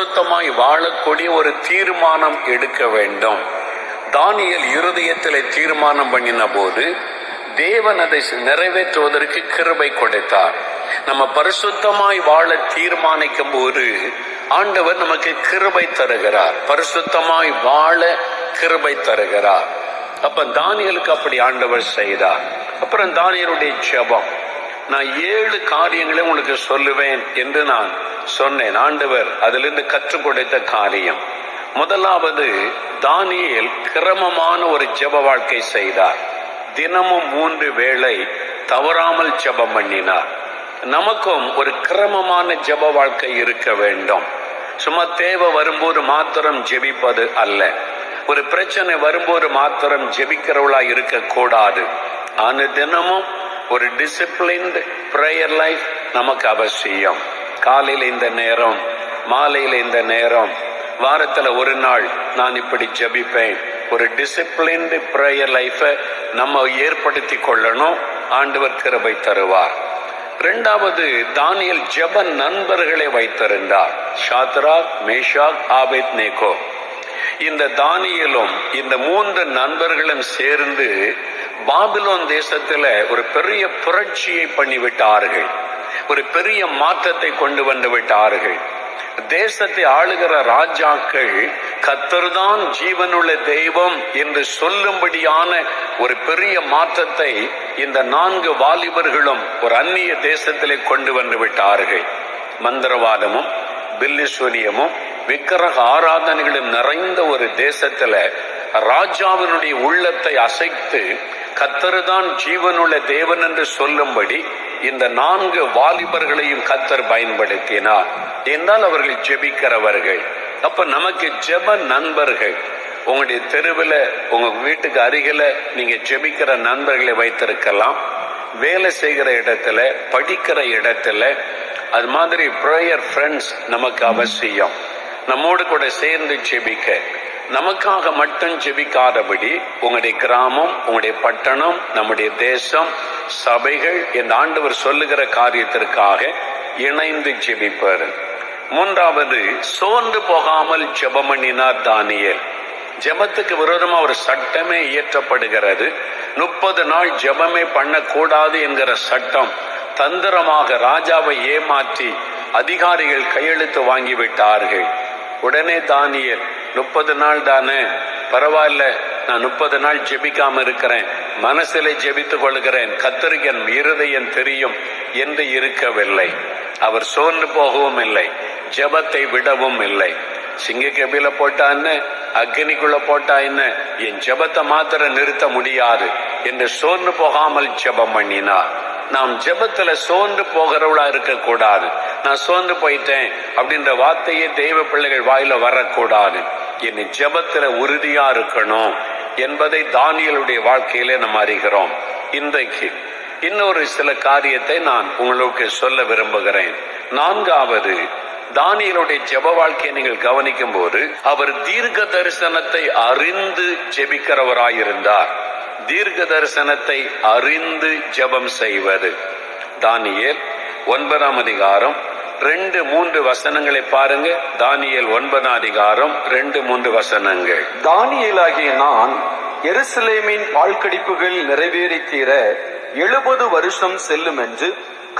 பரிசுத்தமாய் வாழக்கூடிய ஒரு தீர்மானம் எடுக்க வேண்டும். தானியேல் இருதயத்திலே தீர்மானம் பண்ணின போது தேவன் அதை நிறைவேற்றுவதற்கு கிருபை கொடுத்தார். நம்ம பரிசுத்தமாய் வாழ தீர்மானிக்கும் போது ஆண்டவர் நமக்கு கிருபை தருகிறார், பரிசுத்தமாய் வாழ கிருபை தருகிறார். அப்ப தானியேலுக்கு அப்படி ஆண்டவர் செய்தார். அப்புறம் தானியேலுடைய ஜெபம், நான் 7 காரியங்களை உங்களுக்கு சொல்லுவேன் என்று நான் சொன்னேன். ஆண்டவர் அதிலிருந்து கற்றுக் கொடுத்த காரியம், முதலாவது தானியேல் கிரமமான ஒரு ஜெப வாழ்க்கை செய்தார். தினமும் 3 வேளை தவறாமல் ஜெபம் பண்ணினார். நமக்கும் ஒரு கிரமமான ஜெப வாழ்க்கை இருக்க வேண்டும். சும்மா தேவை வரும்போது மாத்திரம் ஜெபிப்பது அல்ல, ஒரு பிரச்சனை வரும்போது மாத்திரம் ஜெபிக்கிறவளா இருக்கக்கூடாது. தினமும் ஒரு டிசிப்ளின்டு பிரேயர் லைஃப் நமக்கு அவசியம். காலையில் இந்த நேரம், மாலையில் இந்த நேரம், வாரத்தில் ஒரு நாள் நான் இப்படி ஜெபிப்பேன். ஒரு டிசிப்ளின்டு பிரேயர் லைஃபை நம்ம ஏற்படுத்தி கொள்ளணும். ஆண்டவர் கிருபை தருவார். 2வது, தானியேல் ஜெப நண்பர்களை வைத்திருந்தார். Shadrach, Meshach, Abednego. இந்த தானியேலும் இந்த 3 நண்பர்களும் சேர்ந்து பாபிலோன் தேசத்துல ஒரு பெரிய புரட்சியை பண்ணிவிட்டார்கள், ஒரு பெரிய மாற்றத்தை கொண்டு வந்து விட்டார்கள். தேசத்தை ஆளுகிற ராஜாக்கள் கர்த்தர்தான் ஜீவனுள்ள தெய்வம் என்று சொல்லும்படியான ஒரு பெரிய மாற்றத்தை இந்த 4 வாலிபர்களும் ஒரு அந்நிய தேசத்திலே கொண்டு வந்து விட்டார்கள். மந்திரவாதமும் பில்லிசூனியமும் விக்கிரக ஆராதனைகளும் நிறைந்த ஒரு தேசத்துல ராஜாவினுடைய உள்ளத்தை அசைத்து கர்த்தர்தான் ஜீவனுள்ள தேவன் என்று சொல்லும்படி இந்த 4 வாலிபர்களையும் கர்த்தர் பயன்படுத்தினார். என்றால் அவர்கள் ஜெபிக்கிறவர்கள். அப்ப நமக்கு ஜெப நண்பர்கள், உங்களுடைய தெருவில், உங்க வீட்டுக்கு அருகில நீங்க ஜெபிக்கிற நண்பர்களை வைத்திருக்கலாம். வேலை செய்கிற இடத்துல, படிக்கிற இடத்துல, அது மாதிரி பிரேயர் ஃப்ரெண்ட்ஸ் நமக்கு அவசியம். நம்மோடு கூட சேர்ந்து ஜெபிக்க, நமக்காக மட்டும் ஜெபிக்காதபடி உங்களுடைய கிராமம், உங்களுடைய பட்டணம், நம்முடைய தேசம், சபைகள் இந்த ஆண்டவர் சொல்லுகிற காரியத்திற்காக இணைந்து ஜெபிப்பார். 3வது, சோர்ந்து போகாமல் ஜெபம் பண்ணினார் தானியேல். ஜெபத்துக்கு விரோதமா ஒரு சட்டமே இயற்றப்படுகிறது. 30 நாள் ஜெபமே பண்ணக்கூடாது என்கிற சட்டம் தந்திரமாக ராஜாவை ஏமாற்றி அதிகாரிகள் கையெழுத்து வாங்கிவிட்டார்கள். உடனே தானியேல், 30 நாள் தானே, பரவாயில்ல, நான் 30 நாள் ஜெபிக்காம இருக்கிறேன், மனசிலே ஜெபித்துக் கொள்கிறேன், கர்த்தருக்கு என் இருதயம் தெரியும் என்று இருக்கவில்லை. அவர் சோர்ந்து போகவும் இல்லை, ஜெபத்தை விடவும் இல்லை. சிங்க கபில போட்டா என்ன, அக்னிக்குள்ள போட்டா என்ன, என் ஜெபத்தை மாத்திரம் நிறுத்த முடியாது என்று சோர்ந்து போகாமல் ஜெபம் பண்ணினார். நாம் ஜெபத்துல சோர்ந்து போகிறவளா இருக்கக்கூடாது. நான் சோர்ந்து போயிட்டேன் அப்படின்ற வார்த்தையே தெய்வ பிள்ளைகள் வாயில வரக்கூடாது. என் ஜெபத்துல உறுதியா இருக்கணும் என்பதை தானியேலுடைய வாழ்க்கையிலே நாம் அறிகிறோம். இன்றைக்கு இன்னொரு சில காரியத்தை நான் உங்களுக்கு சொல்ல விரும்புகிறேன். 4வது, தானியேலுடைய ஜெப வாழ்க்கையை நீங்கள் கவனிக்கும் போது அவர் தீர்க்க தரிசனத்தை அறிந்து ஜெபிக்கிறவராயிருந்தார். தீர்க்க தரிசனத்தை அறிந்து ஜெபம் செய்வது. தானியேல் 9ஆம் அதிகாரம் 2-3 வசனங்களை பாருங்க. தானியேல் 9ஆம் அதிகாரம் 2-3 வசனங்கள். தானியேலாகிய நான் எருசலேமின் வாழ்க்கடிப்புகள் நிறைவேறி தீர 70 வருஷம் செல்லும் என்று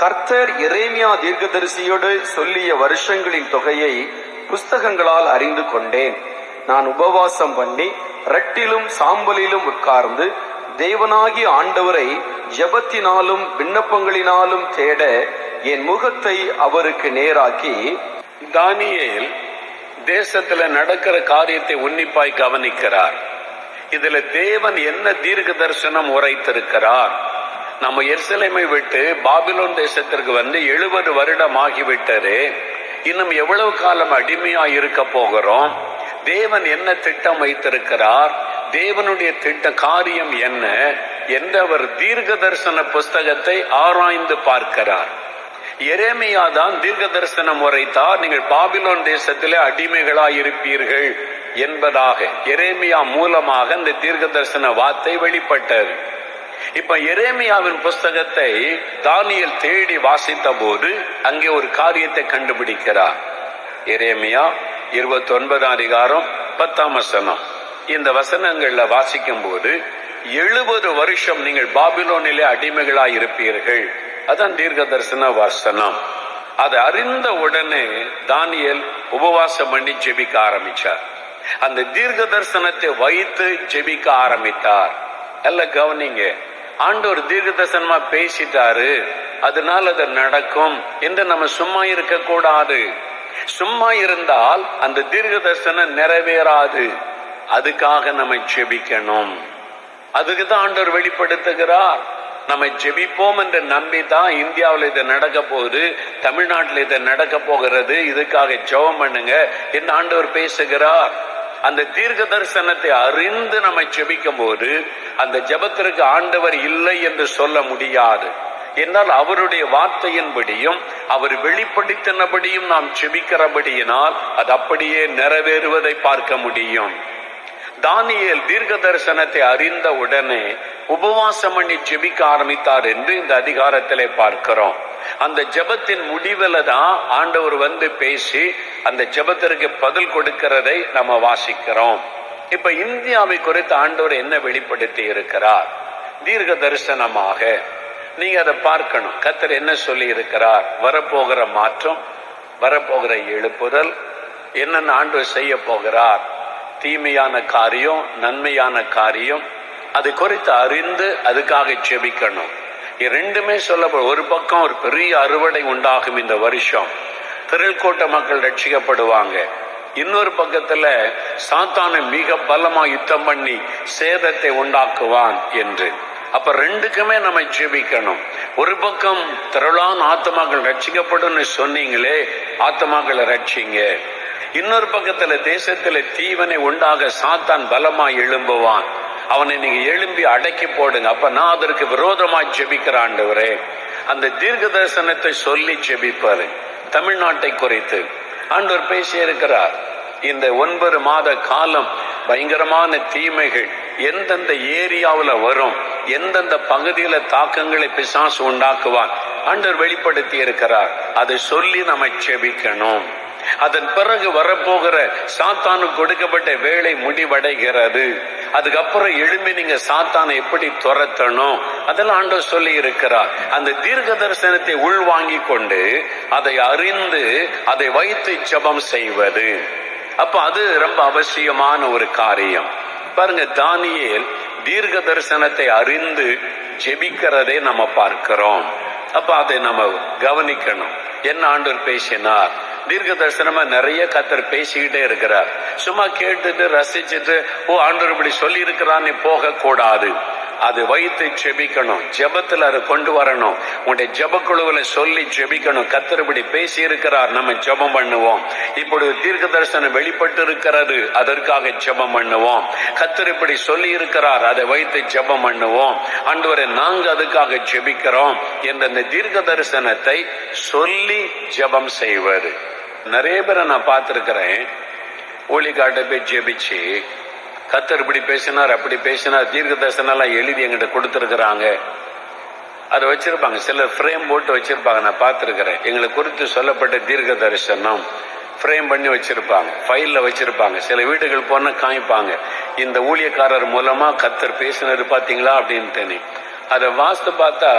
கர்த்தர் எரேமியா தீர்க்கதரிசியோடு சொல்லிய வருஷங்களின் தொகையை புஸ்தகங்களால் அறிந்து கொண்டேன். நான் உபவாசம் பண்ணி இரட்டிலும் சாம்பலிலும் உட்கார்ந்து தேவனாகிய ஆண்டவரை ஜெபத்தினாலும் விண்ணப்பங்களினாலும் தேட என் முகத்தை அவருக்கு நேராக்கி. தானியேல் தேசத்துல நடக்கிற காரியத்தை உன்னிப்பாய் கவனிக்கிறார். இதுல தேவன் என்ன தீர்க்க தரிசனம் உரைத்திருக்கிறார். நம்ம எருசலேமை விட்டு பாபிலோன் தேசத்திற்கு வந்து 70 வருடம் ஆகிவிட்டது. இன்னும் எவ்வளவு காலம் அடிமையா இருக்க போகிறோம்? தேவன் என்ன திட்டம் வைத்திருக்கிறார், தேவனுடைய திட்ட காரியம் என்ன என்று அவர் தீர்க்க தரிசன புஸ்தகத்தை ஆராய்ந்து பார்க்கிறார். எரேமியா தான் தீர்க்க தரிசனம் உரைத்தார், நீங்கள் பாபிலோன் தேசத்திலே அடிமைகளாய் இருப்பீர்கள் என்பதாக. எரேமியா மூலமாக இந்த தீர்க்க தரிசன வார்த்தை வெளிப்பட்டது. இப்ப எரேமியாவின் புஸ்தகத்தை தானியேல் தேடி வாசித்த போது அங்கே ஒரு காரியத்தை கண்டுபிடிக்கிறார். எரேமியா 29 அதிகாரம் 10 வசனம். இந்த வசனங்கள்ல வாசிக்கும் போது 70 வருஷம் நீங்கள் பாபிலோனிலே அடிமைகளாய் இருப்பீர்கள். அதான் தீர்க்க தரிசன வசனம். அதை அறிந்த உடனே தானியேல் உபவாசம் பண்ணி ஜெபிக்க ஆரம்பிச்சார். அந்த தீர்க்க தரிசனத்தை வைத்து ஜெபிக்க ஆரம்பித்தார். எல்லாம் கவனிங்க, ஆண்டவர் தீர்க்க தரிசனமா பேசிட்டாரு, அதனால அது நடக்கும் என்று நம்ம சும்மா இருக்க கூடாது. சும்மா இருந்தால் அந்த தீர்க்க தரிசனம் நிறைவேறாது. அதுக்காக நம்ம ஜெபிக்கணும். அதுக்கு தான் ஆண்டவர் வெளிப்படுத்துகிறார். நம்ம ஜெபிப்போம் என்று நம்பிதான் இந்தியாவில் இது நடக்க போகுது, தமிழ்நாட்டில் இது நடக்க போகிறது, இதுக்காக ஜெபம் பண்ணுங்க என்று ஆண்டவர் பேசுகிறார். அந்த தீர்க்க தரிசனத்தை அறிந்து நம்ம ஜெபிக்கும் போது அந்த ஜெபத்திற்கு ஆண்டவர் இல்லை என்று சொல்ல முடியாது. என்னால் அவருடைய வார்த்தையின்படியும் அவர் வெளிப்படுத்தினபடியும் நாம் ஜெபிக்கிறபடியினால் அது அப்படியே நிறைவேறுவதை பார்க்க முடியும். தானியேல் தீர்க்க தரிசனத்தை அறிந்த உடனே உபவாசம் பண்ணி ஜெபிக்க ஆரம்பித்தார் என்று இந்த அதிகாரத்திலே பார்க்கிறோம். அந்த ஜெபத்தின் முடிவில் தான் ஆண்டவர் வந்து பேசி அந்த ஜெபத்திற்கு பதில் கொடுக்கிறதை நம்ம வாசிக்கிறோம். இப்ப இந்தியாவை குறித்து ஆண்டவர் என்ன வெளிப்படுத்தி இருக்கிறார்? தீர்க்க தரிசனமாக நீங்க அதை பார்க்கணும். கர்த்தர் என்ன சொல்லி இருக்கிறார்? வரப்போகிற மாற்றம், வரப்போகிற எழுப்புதல், என்னென்ன ஆண்டவர் செய்ய போகிறார், தீமையான காரியம், நன்மையான காரியம், அது குறித்து அறிந்து அதுக்காக ஜெபிக்கணும். இரண்டுமே சொல்லப்படும். ஒரு பக்கம் ஒரு பெரிய அறுவடை உண்டாகும் இந்த வருஷம், திரள்கோட்ட மக்கள் ரட்சிக்கப்படுவாங்க. இன்னொரு பக்கத்துல சாத்தானை மிக பலமா யுத்தம் பண்ணி சேதத்தை உண்டாக்குவான் என்று. அப்ப ரெண்டுக்குமே நம்ம ஜெபிக்கணும். ஒரு பக்கம் திரளான ஆத்மாக்கள் ரட்சிக்கப்படும் சொன்னீங்களே, ஆத்மாக்களை ரட்சிங்க. இன்னொரு பக்கத்துல தேசத்துல தீவனை உண்டாக சாத்தான் பலமா எழும்புவான், அவனை நீங்க எழும்பி அடக்கி போடுங்க. அப்ப நான் அதற்கு விரோதமாய் ஜெபிக்கிற ஆண்டவரே, அந்த தீர்க்க தரிசனத்தை சொல்லி ஜெபிப்பாரு. தமிழ்நாட்டை குறித்து ஆண்டவர் பேசி இருக்கிறார். இந்த 9 மாத காலம் பயங்கரமான தீமைகள் எந்தெந்த ஏரியாவில் வரும், எந்தெந்த பகுதியில தாக்கங்களை பிசாசு உண்டாக்குவான் ஆண்டவர் வெளிப்படுத்தி இருக்கிறார். அதை சொல்லி நம்ம ஜெபிக்கணும். அதன் பிறகு வரப்போகிற சாத்தானுக்கு கொடுக்கப்பட்ட வேலை முடிவடைகிறது. அதுக்கப்புறம் எழும்பி நீங்க சாத்தானை எப்படி துரத்தணும் அதெல்லாம் ஆண்டவர் சொல்லி இருக்கிறார். அந்த தீர்க்க தரிசனத்தை உள்வாங்கி கொண்டு அதை அறிந்து அதை வைத்து ஜெபம் செய்வது, அப்ப அது ரொம்ப அவசியமான ஒரு காரியம். பாருங்க, தானியேல் தீர்க்க தரிசனத்தை அறிந்து ஜெபிக்கிறதை நம்ம பார்க்கிறோம். அப்ப அதை நம்ம கவனிக்கணும். என்ன ஆண்டவர் பேசினார்? தீர்க்க தரிசனமா நிறைய கர்த்தர் பேசிக்கிட்டே இருக்கிறார். சும்மா கேட்டுட்டு ரசிச்சுட்டு ஆண்டவர் இப்படி சொல்லி இருக்கிறான்னு போக கூடாது. அதை வைத்து ஜெபிக்கணும். ஜெபத்துல அதை கொண்டு வரணும். உன்னுடைய ஜெபக்குழுவில சொல்லி ஜெபிக்கணும். கர்த்தர் இப்படி பேசி இருக்கிறார், நம்ம ஜெபம் பண்ணுவோம். இப்படி தீர்க்க தரிசனம் வெளிப்பட்டு இருக்கிறது, அதற்காக ஜெபம் பண்ணுவோம். கர்த்தர் இப்படி சொல்லி இருக்கிறார், அதை வைத்து ஜெபம் பண்ணுவோம். ஆண்டவரே, நாங்க அதுக்காக ஜெபிக்கிறோம் என்ற இந்த தீர்க்க தரிசனத்தை சொல்லி ஜெபம் செய்வது. நிறைய பேரை நான் பார்த்திருக்கிறேன், ஊழியக்காட்ட போய் ஜெபிச்சு கர்த்தர் இப்படி பேசினார், அப்படி பேசினார், தீர்க்க தரிசனம் எல்லாம் எழுதி எங்கிட்ட கொடுத்துருக்குறாங்க. அதை வச்சிருப்பாங்க, சிலர் ஃப்ரேம் போட்டு வச்சிருப்பாங்க. நான் பார்த்துருக்கிறேன். எங்களை குறித்து சொல்லப்பட்ட தீர்க்க தரிசனம் ஃப்ரேம் பண்ணி வச்சிருப்பாங்க, ஃபைல்ல வச்சிருப்பாங்க. சில வீடுகள் போன காமிப்பாங்க, இந்த ஊழியக்காரர் மூலமா கர்த்தர் பேசினது பாத்தீங்களா அப்படின்ட்டு. அதை வாஸ்து பார்த்தா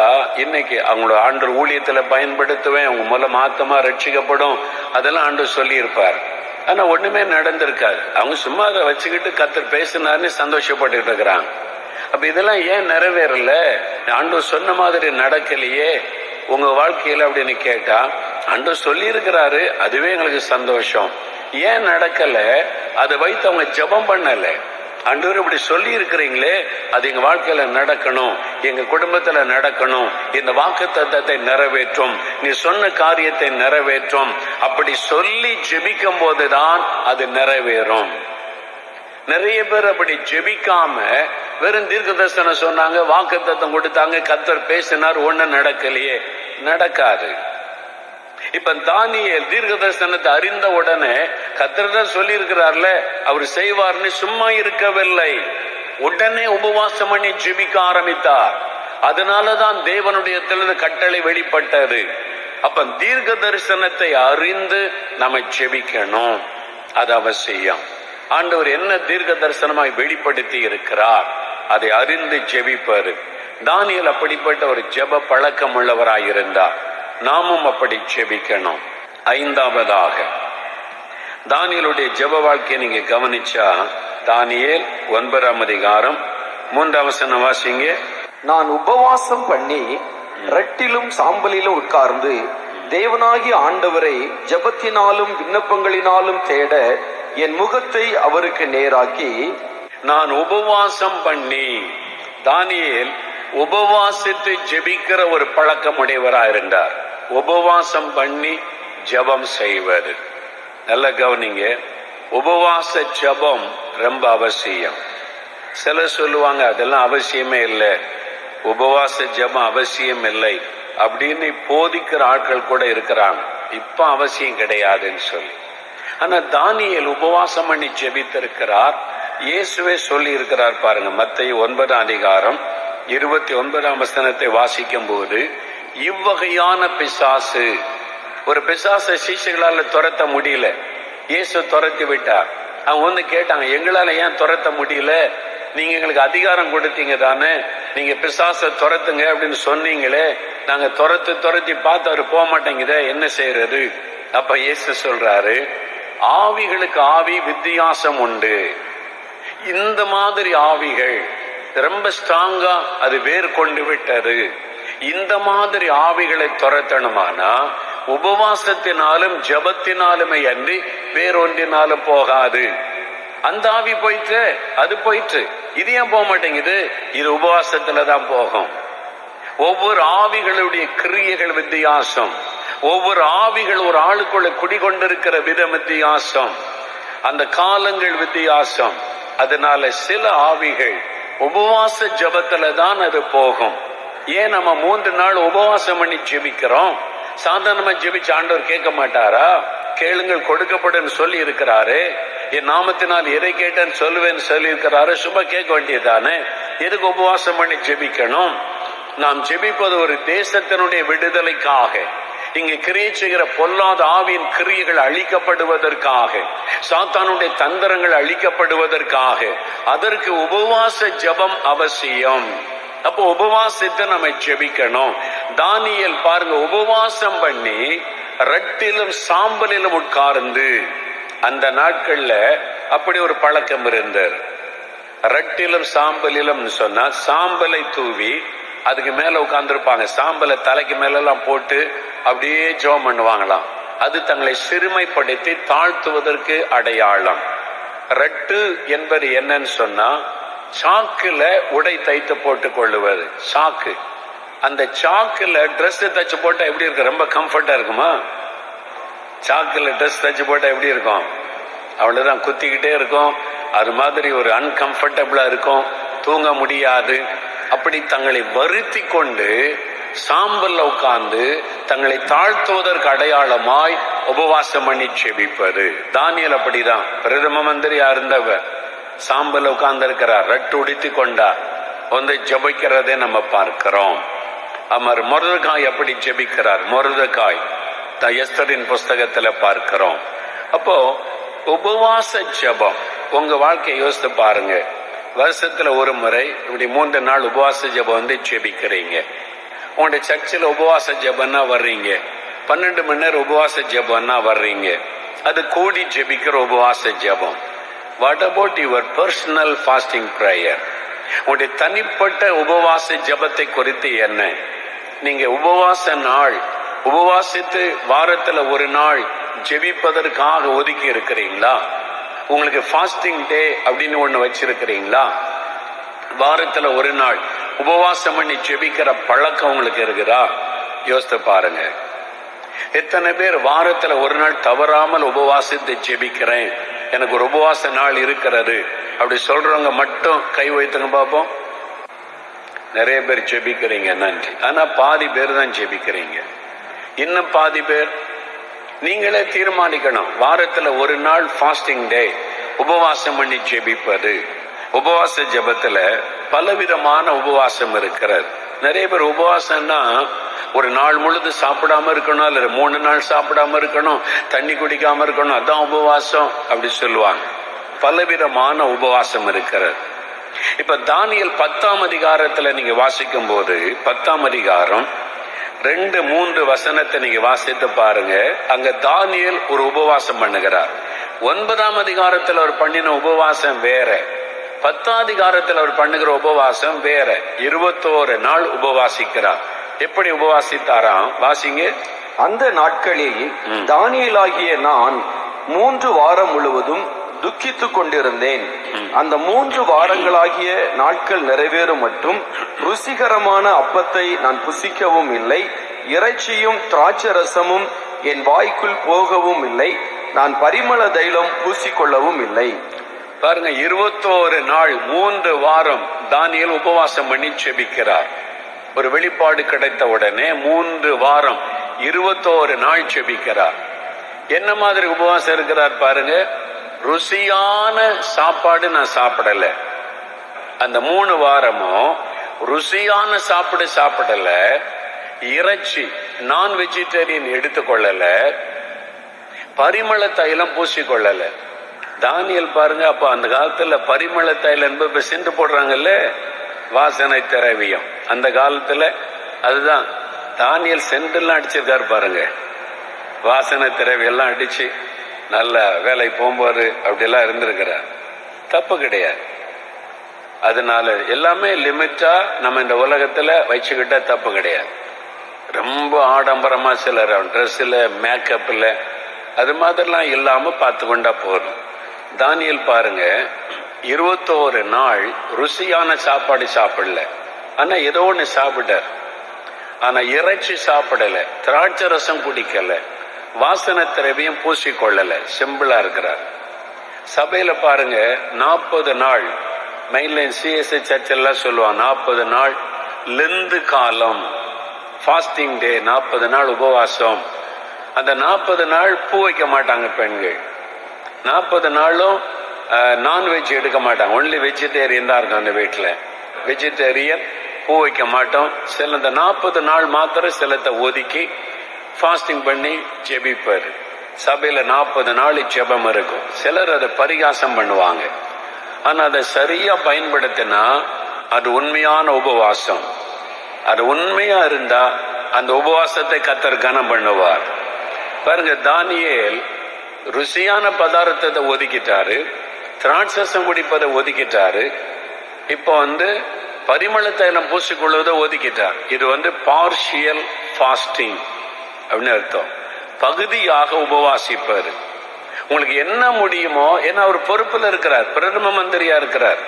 இன்னைக்கு அவங்களோட ஆண்டவர் ஊழியத்துல பயன்படுத்துவேன், அவங்க மூலம் ஆத்தமா ரட்சிக்கப்படும், அதெல்லாம் ஆண்டவர் சொல்லி இருப்பார். ஆனா ஒண்ணுமே நடந்திருக்காது. அவங்க சும்மா அதை வச்சுக்கிட்டு கர்த்தர் பேசினார்னு சந்தோஷப்பட்டு இருக்கிறாங்க. அப்ப இதெல்லாம் ஏன் நிறைவேறல? ஆண்டவர் சொன்ன மாதிரி நடக்கலையே உங்க வாழ்க்கையில அப்படின்னு கேட்டா, ஆண்டவர் சொல்லி இருக்கிறாரு, அதுவே எங்களுக்கு சந்தோஷம். ஏன் நடக்கல? அதை வைத்து அவங்க ஜெபம் பண்ணல. ஆண்டவர் இப்படி சொல்லி இருக்கிறீங்களே, அது எங்க வாழ்க்கையில நடக்கணும், எங்க குடும்பத்துல நடக்கணும், இந்த வாக்குத்தத்தத்தை நிறைவேற்றும், நீ சொன்ன காரியத்தை நிறைவேற்றும். அப்படி சொல்லி ஜெபிக்கும் போதுதான் அது நிறைவேறும். நிறைய பேர் அப்படி ஜெபிக்காம வெறும் தீர்க்க தரிசனம் சொன்னாங்க, வாக்குத்தத்தம் கொடுத்தாங்க, கர்த்தர் பேசினார், ஒண்ணு நடக்கலையே, நடக்காது. இப்ப தானியேல் தீர்க்க தரிசனத்தை அறிந்த உடனே கர்த்தர் தான் சொல்லி இருக்கிறார்ல, அவர் செய்வார்னு சும்மா இருக்கவில்லை. உடனே உபவாசம் பண்ணி ஜெபிக்க ஆரம்பித்தார். அதனாலதான் தேவனுடைய கட்டளை வெளிப்பட்டது. அப்ப தீர்க்க தரிசனத்தை அறிந்து நம்ம ஜெபிக்கணும். அது அவசியம். ஆண்டவர் என்ன தீர்க்க தரிசனமாய் வெளிப்படுத்தி இருக்கிறார் அதை அறிந்து ஜெபிப்பாரு. தானியேல் அப்படிப்பட்ட ஒரு ஜெப பழக்கம் உள்ளவராயிருந்தார். நாமும் அப்படி ஜெபிக்கணும். ஐந்தாவதாக தானியேலுடைய ஜெப வாழ்க்கையை நீங்க கவனிச்சா, தானியேல் 9ஆம் அதிகாரம் 3ஆம் வசனம் வாசிங்க. நான் உபவாசம் பண்ணி ரட்டிலும் சாம்பலிலும் உட்கார்ந்து தேவனாகிய ஆண்டவரை ஜெபத்தினாலும் விண்ணப்பங்களினாலும் தேட என் முகத்தை அவருக்கு நேராக்கி. நான் உபவாசம் பண்ணி, தானியேல் உபவாசித்து ஜெபிக்கிற ஒரு பழக்கம் உடையவராயிருந்தார். உபவாசம் பண்ணி ஜெபம் செய்வது. நல்ல கவனிங்க, உபவாச ஜெபம் ரொம்ப அவசியம். சிலர் சொல்லுவாங்க அதெல்லாம் அவசியமே இல்லை, உபவாச ஜெபம் அவசியம் இல்லை அப்படின்னு போதிக்கிற ஆட்கள் கூட இருக்கிறாங்க. இப்ப அவசியம் கிடையாதுன்னு சொல்லி. ஆனா தானியேல் உபவாசம் பண்ணி ஜெபித்திருக்கிறார். இயேசுவே சொல்லி இருக்கிறார் பாருங்க, மத்தேயு 9ஆம் அதிகாரம் 29ஆம் வசனத்தை வாசிக்கும் போது, இவ்வகையான பிசாசு, ஒரு பிசாசை சீஷர்களால துரத்த முடியல, இயேசு துரத்தி விட்டார். அவங்க வந்து கேட்டாங்க, எங்களால ஏன் துரத்த முடியல? நீங்க எங்களுக்கு அதிகாரம் கொடுத்தீங்க தானே, நீங்க பிசாசை துரத்துங்க அப்படின்னு சொன்னீங்களே, நாங்க துரத்தி பார்த்து அவர் போக மாட்டேங்குதே, என்ன செய்யறது? அப்ப இயேசு சொல்றாரு, ஆவிகளுக்கு ஆவி வித்தியாசம் உண்டு. இந்த மாதிரி ஆவிகள் ரொம்ப ஸ்ட்ராங்கா அது வேர் கொண்டு விட்டது. இந்த மாதிரி ஆவிகளை துரத்தணுமானா உபவாசத்தினாலும் ஜபத்தினாலுமே அன்றி வேறொன்றினாலும் போகாது. அந்த ஆவி போயிட்டு அது போயிட்டு, இது ஏன் போக மாட்டேங்குது? இது உபவாசத்துலதான் போகும். ஒவ்வொரு ஆவிகளுடைய கிரியைகள் வித்தியாசம். ஒவ்வொரு ஆவிகள் ஒரு ஆளுக்குள்ள குடிகொண்டிருக்கிற விதம் வித்தியாசம். அந்த காலங்கள் வித்தியாசம். அதனால சில ஆவிகள் உபவாச ஜபத்துல தான் அது போகும். ஏன் நம்ம 3 நாள் உபவாசம் பண்ணி ஜெபிக்கிறோம்? சாதாரணமா ஜெபிச்சு ஆண்டவர் கேட்க மாட்டாரா? கேளுங்கள் கொடுக்கப்படும் சொல்லி இருக்கிறாரு. என் நாமத்தினால் எதை கேட்டேன்னு சொல்லுவேன்னு சொல்லி இருக்கிறாரு. சும்மா கேட்க வேண்டியதானே? எதுக்கு உபவாசம் பண்ணி ஜெபிக்கணும்? நாம் ஜெபிப்பது ஒரு தேசத்தினுடைய விடுதலைக்காக, இங்கு கிரியை செய்கிற பொல்லாத ஆவியின் கிரியைகள் அழிக்கப்படுவதற்காக, சாத்தானுடைய தந்திரங்கள் அழிக்கப்படுவதற்காக. அதற்கு உபவாச ஜபம் அவசியம். அப்போ உபவாசத்தை நம்ம ஜெபிக்கணும். தானியேல் பாருங்க, உபவாசம் பண்ணி ரட்டிலும் சாம்பலிலும் உட்கார்ந்து, அந்த நாட்கள்ல அப்படி ஒரு பழக்கம் இருந்தது. ரட்டிலும் சாம்பலிலும் சொன்னா சாம்பலை தூவி அதுக்கு மேல உட்கார்ந்துருப்பாங்க. சாம்பலை தலைக்கு மேல எல்லாம் போட்டு அப்படியே ஜெபம் பண்ணுவாங்களாம். அது தங்களை சிறுமைப்படுத்தி தாழ்த்துவதற்கு அடையாளம். ரட்டு என்பது என்னன்னு சொன்னா, சாக்குல உடை தைத்து போட்டு கொள்ளுவது. சாக்கு, அந்த சாக்குல ட்ரெஸ் தச்சு போட்டா எப்படி இருக்கு? ரொம்ப கம்ஃபர்டா இருக்குமா? சாக்குல ட்ரெஸ் தச்சு போட்டா எப்படி இருக்கும்? அவ்வளவுதான், குத்திக்கிட்டே இருக்கும். அது மாதிரி ஒரு அன்கம்ஃபர்டபுளா இருக்கும், தூங்க முடியாது. அப்படி தங்களை வருத்தி கொண்டு சாம்பல்ல உட்கார்ந்து தங்களை தாழ்த்துவதற்கு அடையாளமாய் உபவாசம் பண்ணி செபிப்பது. தானியேல் அப்படிதான், பிரதம மந்திரியா இருந்தவர் சாம்பல்ல உட்கார்ந்து இருக்கிறார், ரட்டு உடுத்தி கொண்டார், வந்து ஜெபிக்கிறதே நம்ம பார்க்கிறோம். அமர் மொர்தெகாய் எப்படி ஜெபிக்கிறார்? மொர்தெகாய் எஸ்தரின் புஸ்தகத்துல பார்க்கிறோம். அப்போ உபவாச ஜெபம் உங்க வாழ்க்கையை யோசித்து பாருங்க. வருஷத்துல ஒரு முறை இப்படி 3 நாள் உபவாச ஜெபம் வந்து ஜெபிக்கிறீங்க. உங்களுடைய சர்ச்சில் உபவாச ஜெபம்னா வர்றீங்க, 12 மணி நேரம் உபவாச ஜெபம்னா வர்றீங்க. அது கூடி ஜெபிக்கிற உபவாச ஜெபம். What about your personal fasting prayer? உங்களுடைய தனிப்பட்ட உபவாச ஜெபத்தை குறித்து என்ன? நீங்க உபவாச நாள் உபவாசித்து வாரத்துல ஒரு நாள் ஜெபிப்பதற்காக ஒதுக்கி இருக்கிறீங்களா? உங்களுக்கு ஃபாஸ்டிங் டே அப்படின்னு ஒண்ணு வச்சிருக்கிறீங்களா? வாரத்துல ஒரு நாள் உபவாசம் பண்ணி ஜெபிக்கிற பழக்கம் உங்களுக்கு இருக்குதா? யோசித்து பாருங்க. எத்தனை பேர் வாரத்துல ஒரு நாள் தவறாமல் உபவாசித்து ஜெபிக்கிறேன், எனக்கு ஒரு உபவாச நாள் இருக்கிறது அப்படி சொல்றவங்க மட்டும் கை வைத்துங்க பார்ப்போம். நிறைய பேர் ஜெபிக்கிறீங்க, நன்றி. ஆனா பாதி பேர் தான் ஜெபிக்கிறீங்க. இன்னும் பாதி பேர் நீங்களே தீர்மானிக்கணும், வாரத்துல ஒரு நாள் ஃபாஸ்டிங் டே உபவாசம் பண்ணி ஜெபிப்பது. உபவாச ஜெபத்துல பலவிதமான உபவாசம் இருக்கிறது. நிறைய பேர் உபவாசம்னா ஒரு நாள் முழுது சாப்பிடாம இருக்கணும், அல்லது 3 நாள் சாப்பிடாம இருக்கணும், தண்ணி குடிக்காம இருக்கணும், அதான் உபவாசம் அப்படி சொல்லுவாங்க. பலவிதமான உபவாசம் இருக்கிறது. இப்ப தானியேல் 10ஆம் அதிகாரத்துல நீங்க வாசிக்கும் போது 10ஆம் அதிகாரம் 2-3 வசனத்தை நீங்க வாசித்து பாருங்க. அங்க தானியேல் ஒரு உபவாசம் பண்ணுகிறார். 9ஆம் அதிகாரத்துல அவர் பண்ணின உபவாசம் வேற, 10ஆம் அதிகாரத்தில் அவர் பண்ணுகிற உபவாசம் வேற. 21 நாள் உபவாசிக்கிறார். எப்படி உபவாசித்தாராம்? வாசிங்க. அந்த நாட்களில் தானியேலாகிய நான் 3 வாரம் முழுவதும் துக்கித்துக் கொண்டிருந்தேன். அந்த 3 வாரங்களாகிய நாட்கள் நிறைவேறும் மட்டும் ருசிகரமான அப்பத்தை நான் புசிக்கவும் இல்லை, இறைச்சியும் திராட்சரசமும் என் வாய்க்குள் போகவும் இல்லை, நான் பரிமள தைலம் பூசிக்கொள்ளவும் இல்லை. பாருங்க, 21 நாள் 3 வாரம் தானியேல் உபவாசம் பண்ணி செபிக்கிறார். ஒரு வெளிப்பாடு கிடைத்த உடனே 3 வாரம் 21 நாள் செபிக்கிறார். என்ன மாதிரி உபவாசம் இருக்கிறார் பாருங்க. ருசியான சாப்பாடு நான் சாப்பிடல, அந்த 3 வாரமும் ருசியான சாப்பாடு சாப்பிடல, இறைச்சி நான் வெஜிடேரியன் எடுத்துக்கொள்ளல, பரிமள தைலம் பூசிக்கொள்ளல. தானியேல் பாருங்க, அப்ப அந்த காலத்துல பரிமள தைலம் என்பது சென்று போடுறாங்கல்ல, வாசனை திரவியம். அந்த காலத்துல அதுதான் தானியேல் சென்டெல்லாம் அடிச்சிருக்காரு பாருங்க, வாசனை திரவியெல்லாம் அடிச்சு நல்ல வேலை போகும்போது அப்படியெல்லாம் இருந்திருக்கிறார். தப்பு கிடையாது. அதனால எல்லாமே லிமிட்டா நம்ம இந்த உலகத்துல வச்சுக்கிட்ட தப்பு கிடையாது. ரொம்ப ஆடம்பரமா சிலர் ட்ரெஸ்ல மேக்கப்ல அது மாதிரிலாம் இல்லாம பார்த்து கொண்டா போதும். தானியேல் பாருங்க, 21 நாள் ருசியான சாப்பாடு சாப்பிடல, ஆனா ஏதோ ஒண்ணு சாப்பிட்டார். ஆனா இறைச்சி சாப்பிடல, திராட்சை ரசம் குடிக்கல, வாசனை திரவியம் பூசிக்கொள்ளல, சிம்பிளா இருக்கிறார். சபையில பாருங்க 40 நாள் மெயின்லைன் சிஎஸ்ஐ சர்ச் எல்லாம் சொல்லுவாங்க, 40 நாள் லெந்து காலம், ஃபாஸ்டிங் டே, 40 நாள் உபவாசம். அந்த 40 நாள் பூ வைக்க மாட்டாங்க பெண்கள், 40 நாளும் நான்வெஜ் எடுக்க மாட்டாங்க, ஒன்லி வெஜிடேரியன் தான் இருக்கும் அந்த வீட்டில். வெஜிடேரியன், பூ வைக்க மாட்டோம். சில இந்த 40 நாள் மாத்திரம் சிலத்தை ஒதுக்கி ஃபாஸ்டிங் பண்ணி ஜெபிப்பார். சபையில 40 நாள் ஜெபம் இருக்கும். சிலர் அதை பரிகாசம் பண்ணுவாங்க, ஆனா அதை சரியா பயன்படுத்தினா அது உண்மையான உபவாசம். அது உண்மையா இருந்தா அந்த உபவாசத்தை கர்த்தர் கனம் பண்ணுவார். பாருங்க, தானியேல் ருசியான பதார்த்தத்தை ஒதுக்கிட்டாரு, திராட்சரசம் குடிப்பதை ஒதுக்கிட்டாரு, இப்போ பரிமள தைலம் பூசிக்கொள்வதை ஒதுக்கிட்டார். இது பார்ஷியல் ஃபாஸ்டிங் அப்படின்னு அர்த்தம். பகுதியாக உபவாசிப்பாரு. உங்களுக்கு என்ன முடியுமோ, ஏன்னா அவர் பொறுப்புல இருக்கிறார், பிரதம மந்திரியா இருக்கிறார்.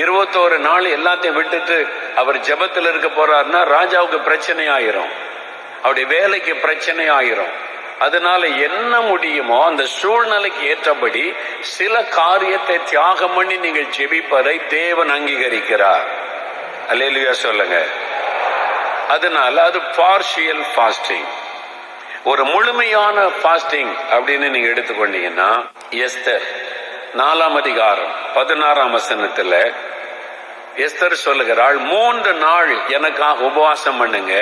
21 நாள் எல்லாத்தையும் விட்டுட்டு அவர் ஜெபத்தில் இருக்க போறாருன்னா ராஜாவுக்கு பிரச்சனை ஆயிரும், அவருடைய வேலைக்கு பிரச்சனை ஆயிரும். அதனால என்ன முடியுமோ அந்த சூழ்நிலைக்கு ஏற்றபடி சில காரியத்தை தியாகம் பண்ணி நீங்கள் ஜெபிப்பதை தேவன் அங்கீகரிக்கிறார். அல்லேலூயா சொல்லுங்க. அதனால அது பார்ஷியல் ஃபாஸ்டிங். ஒரு முழுமையான ஃபாஸ்டிங் அப்படின்னு நீங்க எடுத்துக்கொண்டீங்கன்னா, எஸ்தர் 4ஆம் அதிகாரம் 16ஆம் வசனத்துல எஸ்தர் சொல்லுகிறாள், 3 நாள் எனக்காக உபவாசம் பண்ணுங்க,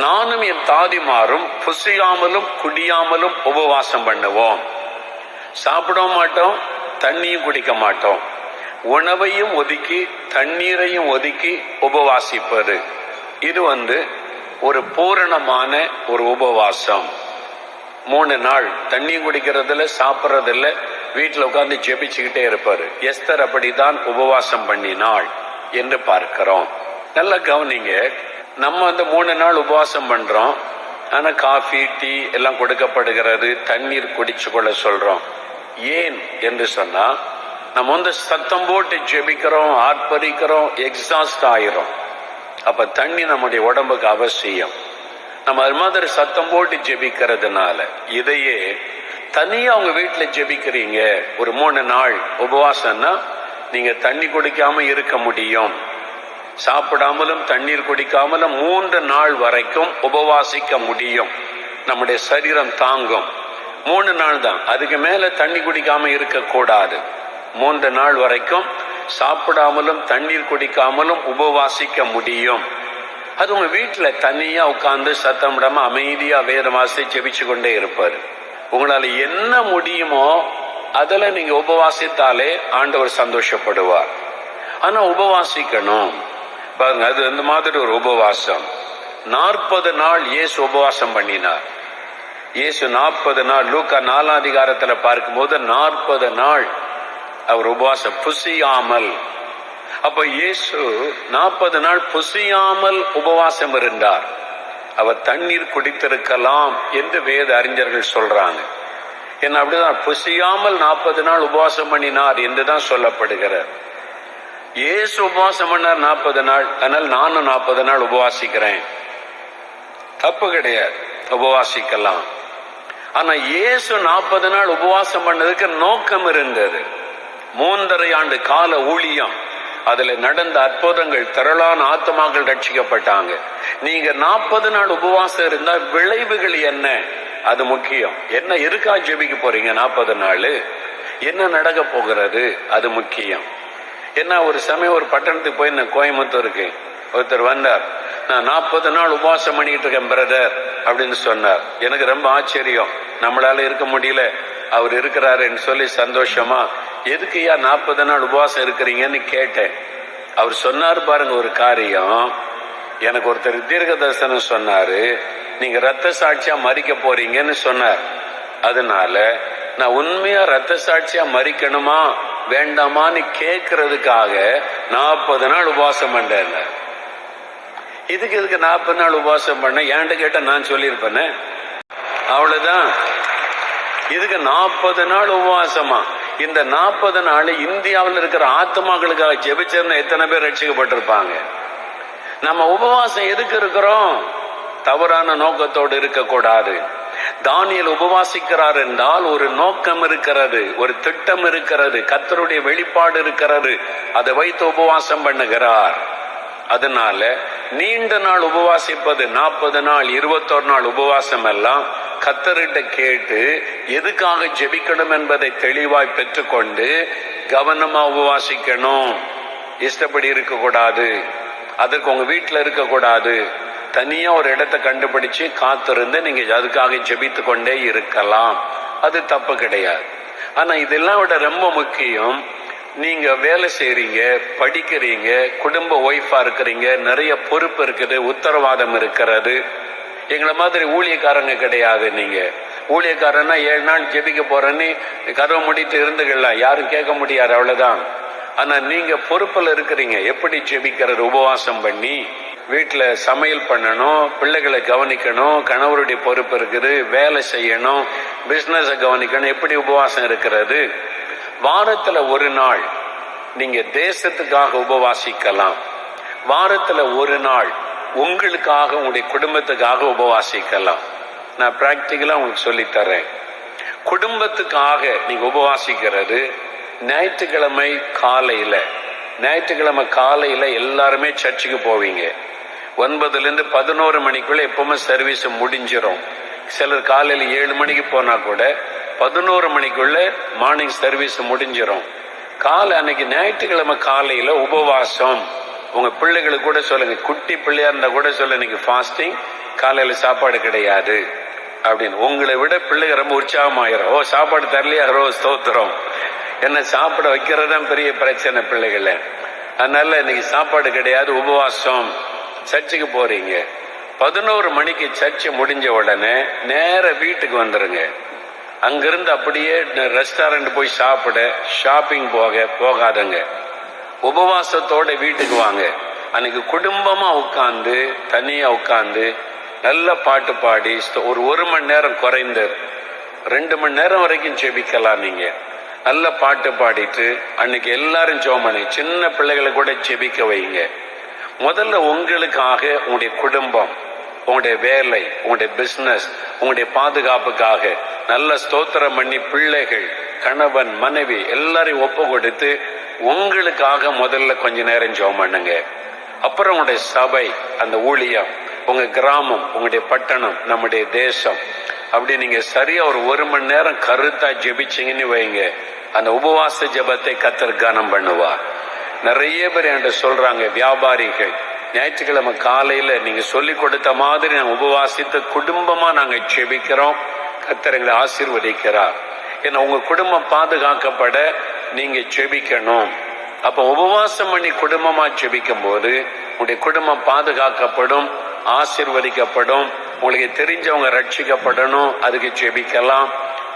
நானும் என் தாதிமாரும் புசியாமலும் குடியாமலும் உபவாசம் பண்ணுவோம். சாப்பிட மாட்டோம், தண்ணியும் குடிக்க மாட்டோம், உணவையும் ஒதுக்கி தண்ணீரையும் ஒதுக்கி உபவாசிப்பது. இது ஒரு பூரணமான ஒரு உபவாசம். 3 நாள் தண்ணியும் குடிக்கிறதில்ல, சாப்பிட்றதில்ல, வீட்டில் உட்கார்ந்து ஜெபிச்சுக்கிட்டே இருப்பாரு. எஸ்தர் அப்படித்தான் உபவாசம் பண்ணினாள் என்று பார்க்கிறோம். நல்ல கவனிங்க, நம்ம 3 நாள் உபவாசம் பண்றோம், ஆனா காஃபி டீ எல்லாம் கொடுக்கப்படுகிறது, தண்ணீர் குடிச்சு கொள்ள சொல்றோம். ஏன் என்று சொன்னா, நம்ம சத்தம் போட்டு ஜெபிக்கிறோம், ஆர்ப்பரிக்கிறோம், எக்ஸாஸ்ட் ஆயிரும். அப்ப தண்ணி நம்முடைய உடம்புக்கு அவசியம். நம்ம அது மாதிரி சத்தம் போட்டு ஜெபிக்கிறதுனால, இதையே தனியா அவங்க வீட்டுல ஜெபிக்கிறீங்க, ஒரு 3 நாள் உபவாசம்னா நீங்க தண்ணி குடிக்காம இருக்க முடியும். சாப்பிடாமலும் தண்ணீர் குடிக்காமலும் 3 நாள் வரைக்கும் உபவாசிக்க முடியும். நம்முடைய சரீரம் தாங்கும். 3 நாள் தான், அதுக்கு மேல தண்ணி குடிக்காம இருக்க கூடாது. 3 நாள் வரைக்கும் சாப்பிடாமலும் தண்ணீர் குடிக்காமலும் உபவாசிக்க முடியும். அது உங்க வீட்டுல தனியா உட்கார்ந்து சத்தம் விடாம அமைதியா வேத வாசி ஜெபிச்சு கொண்டே இருப்பாரு. உங்களால என்ன முடியுமோ அதுல நீங்க உபவாசித்தாலே ஆண்டவர் சந்தோஷப்படுவார். ஆனா உபவாசிக்கணும் பாருங்க, அது அந்த மாதிரி ஒரு உபவாசம். 40 நாள் இயேசு உபவாசம் பண்ணினார். இயேசு 40 நாள், லூக்கா 4ஆம் அதிகாரத்துல பார்க்கும்போது 40 நாள் அவர் உபவாசம் புசியாமல். அப்ப இயேசு 40 நாள் புசியாமல் உபவாசம் இருந்தார். அவர் தண்ணீர் குடித்திருக்கலாம் என்று வேத அறிஞர்கள் சொல்றாங்க. ஏன்னா அப்படிதான் புசியாமல் 40 நாள் உபவாசம் பண்ணினார் என்றுதான் சொல்லப்படுகிறார். இயேசு உபவாசம் பண்ணார் 40 நாள், அதனால் நானும் 40 நாள் உபவாசிக்கிறேன், தப்பு கிடையாது, உபவாசிக்கலாம். ஆனா இயேசு 40 நாள் உபவாசம் பண்ணதுக்கு நோக்கம் இருந்தது. 3½ ஆண்டு கால ஊழியம், அதுல நடந்த அற்புதங்கள், திரளான ஆத்மாக்கள் ரட்சிக்கப்பட்டாங்க. நீங்க 40 நாள் உபவாசம் இருந்தா விளைவுகள் என்ன, அது முக்கியம். என்ன இருக்கா ஜெபிக்க போறீங்க 40 நாள், என்ன நடக்க போகிறது, அது முக்கியம். என்ன ஒரு சமயம் ஒரு பட்டணத்துக்கு போய் நான் கோயம்புத்தூருக்கு ஒருத்தர் வந்தார். நான் 40 நாள் உபவாசம் பண்ணிட்டு இருக்கேன் பிரதர் அப்படின்னு சொன்னார். எனக்கு ரொம்ப ஆச்சரியம், நம்மளால இருக்க முடியல, அவர் இருக்கிறாருன்னு சொல்லி சந்தோஷமா, எதுக்கு ஐயா 40 நாள் உபவாசம் இருக்கிறீங்கன்னு கேட்டேன். அவர் சொன்னார் பாருங்க ஒரு காரியம், எனக்கு ஒருத்தர் தீர்க்க தரிசனம் சொன்னாரு, நீங்க ரத்த சாட்சியா மரிக்க போறீங்கன்னு சொன்னார். அதனால நான் உண்மையா ரத்த சாட்சியா மரிக்கணுமா வேண்டாமான்னு கேட்கறதுக்காக 40 நாள் உபவாசம் பண்ணேன். இதுக்கு 40 நாள் உபவாசம் பண்ண ஏன்ட்டு கேட்ட நான் சொல்லியிருப்பேனே, அவ்வளவுதான். இதுக்கு 40 நாள் உபவாசமா? இந்த 40 நாள் இந்தியாவில் இருக்கிற ஆத்மாக்களுக்காக ஜெபிச்சிருந்தா எத்தனை பேர் ரட்சிக்கப்பட்டிருப்பாங்க? நம்ம உபவாசம் எதுக்கு இருக்கிறோம்? தவறான நோக்கத்தோடு இருக்கக்கூடாது. தானியேல் உபவாசிக்கிறார் என்றால் ஒரு நோக்கம் இருக்கிறது, ஒரு திட்டம் இருக்கிறது, கர்த்தருடைய வெளிப்பாடு இருக்கிறது, அதை வைத்து உபவாசம் பண்ணுகிறார். அதனால நீண்ட நாள் உபவாசிப்பது 40 நாள் 21 நாள் உபவாசம் எல்லாம் கர்த்தர்கிட்ட கேட்டு எதுக்காக ஜெபிக்கணும் என்பதை தெளிவாய் பெற்றுக்கொண்டு கவனமா உபவாசிக்கணும். இஷ்டப்படி இருக்கக்கூடாது, அதுக்கு உங்க வீட்டுல இருக்கக்கூடாது, தனியா ஒரு இடத்தை கண்டுபிடிச்சு காத்திருந்து நீங்க அதுக்காக ஜெபித்து கொண்டே இருக்கலாம், அது தப்பு கிடையாது. ஆனா இதெல்லாம் விட ரொம்ப முக்கியம், நீங்க வேலை செய்றீங்க, படிக்கிறீங்க, குடும்ப ஒய்ஃபா இருக்கிறீங்க, நிறைய பொறுப்பு இருக்குது, உத்தரவாதம் இருக்கிறது. எங்களை மாதிரி ஊழியக்காரங்க கிடையாது. நீங்க ஊழியக்காரன்னா 7 நாள் ஜெபிக்க போறேன்னு கதவை முடித்து இருந்துக்கலாம், யாரும் கேட்க முடியாது, அவ்வளவுதான். ஆனா நீங்க பொறுப்புல இருக்கிறீங்க, எப்படி ஜெபிக்கிறது? உபவாசம் பண்ணி வீட்டுல சமையல் பண்ணணும், பிள்ளைகளை கவனிக்கணும், கணவருடைய பொறுப்பு இருக்குது, வேலை செய்யணும், பிசினஸ கவனிக்கணும், எப்படி உபவாசம் இருக்கிறது? வாரத்துல ஒரு நாள் நீங்க தேசத்துக்காக உபவாசிக்கலாம், வாரத்துல ஒரு நாள் உங்களுக்காக உங்களுடைய குடும்பத்துக்காக உபவாசிக்கலாம். நான் பிராக்டிகலா உங்களுக்கு சொல்லித்தரேன். குடும்பத்துக்காக நீங்க உபவாசிக்கிறது ஞாயிற்றுக்கிழமை காலையில. ஞாயிற்றுக்கிழமை காலையில எல்லாருமே சர்ச்சுக்கு போவீங்க. 9லிருந்து 11 மணிக்குள்ள எப்பவுமே சர்வீஸ் முடிஞ்சிடும். சிலர் காலையில 7 மணிக்கு போனா கூட 11 மணிக்குள்ள மார்னிங் சர்வீஸ் முடிஞ்சிடும். அன்னைக்கு ஞாயிற்றுக்கிழமை காலையில உபவாசம். உங்க பிள்ளைகளுக்கு கூட சொல்லுங்க, குட்டி பிள்ளையா இருந்தா கூட சொல்ல, இன்னைக்கு ஃபாஸ்டிங், காலையில சாப்பாடு கிடையாது அப்படின்னு. உங்களை விட பிள்ளைங்க ரொம்ப உற்சாகமாயிரும். ஓ, சாப்பாடு தரலையா, ரோஸ் ஸ்தோத்திரம். என்ன சாப்பிட வைக்கிறதான் பெரிய பிரச்சனை பிள்ளைகளை. அதனால இன்னைக்கு சாப்பாடு கிடையாது, உபவாசம். சர்ச்சுக்கு போறீங்க, 11 மணிக்கு சர்ச்சு முடிஞ்ச உடனே நேர வீட்டுக்கு வந்துருங்க. அங்கிருந்து அப்படியே ரெஸ்டாரண்ட் போய் சாப்பிட, ஷாப்பிங் போகாதங்க. உபவாசத்தோட வீட்டுக்கு வாங்க. அன்னைக்கு குடும்பமா உட்கார்ந்து, தனியா உட்கார்ந்து நல்ல பாட்டு பாடி ஒரு மணி நேரம் குறைந்து 2 மணி நேரம் வரைக்கும் ஜெபிக்கலாம். நீங்க நல்ல பாட்டு பாடிட்டு அன்னைக்கு எல்லாரும் ஜெபம் பண்ணி, சின்ன பிள்ளைகளை கூட ஜெபிக்க வைங்க. முதல்ல உங்களுக்காக, உங்களுடைய குடும்பம், உங்களுடைய வேலை, உங்களுடைய பிசினஸ், உங்களுடைய பாதுகாப்புக்காக நல்ல ஸ்தோத்திரம் பண்ணி, பிள்ளைகள், கணவன், மனைவி எல்லாரையும் ஒப்பு கொடுத்து உங்களுக்காக முதல்ல கொஞ்ச நேரம் ஜெபம் பண்ணுங்க. அப்புறம் உங்களுடைய சபை, அந்த ஊழியம், உங்க கிராமம், உங்களுடைய பட்டணம், நம்முடைய தேசம், அப்படி நீங்க சரியா ஒரு மணி நேரம் கருத்தா ஜெபிச்சிங்கன்னு வைங்க, அந்த உபவாச ஜெபத்தை கர்த்தர் கனம் பண்ணுவார். நிறைய பேர் என்கிட்ட சொல்றாங்க, வியாபாரிகள் ஞாயிற்றுக்கிழமை காலையில நீங்க சொல்லி கொடுத்த மாதிரி நாங்கள் உபவாசித்து குடும்பமா நாங்க ஜெபிக்கிறோம். கர்த்தர் எங்களை ஆசீர்வதிக்கிறார். ஏன்னா உங்க குடும்பம் பாதுகாக்கப்பட நீங்க ஜெபிக்கணும். அப்ப உபவாசம் பண்ணி குடும்பமா ஜெபிக்கும் போது உங்களுடைய குடும்பம் பாதுகாக்கப்படும், ஆசீர்வதிக்கப்படும். உங்களுக்கு தெரிஞ்சவங்க ரட்சிக்கப்படணும், அதுக்கு ஜெபிக்கலாம்.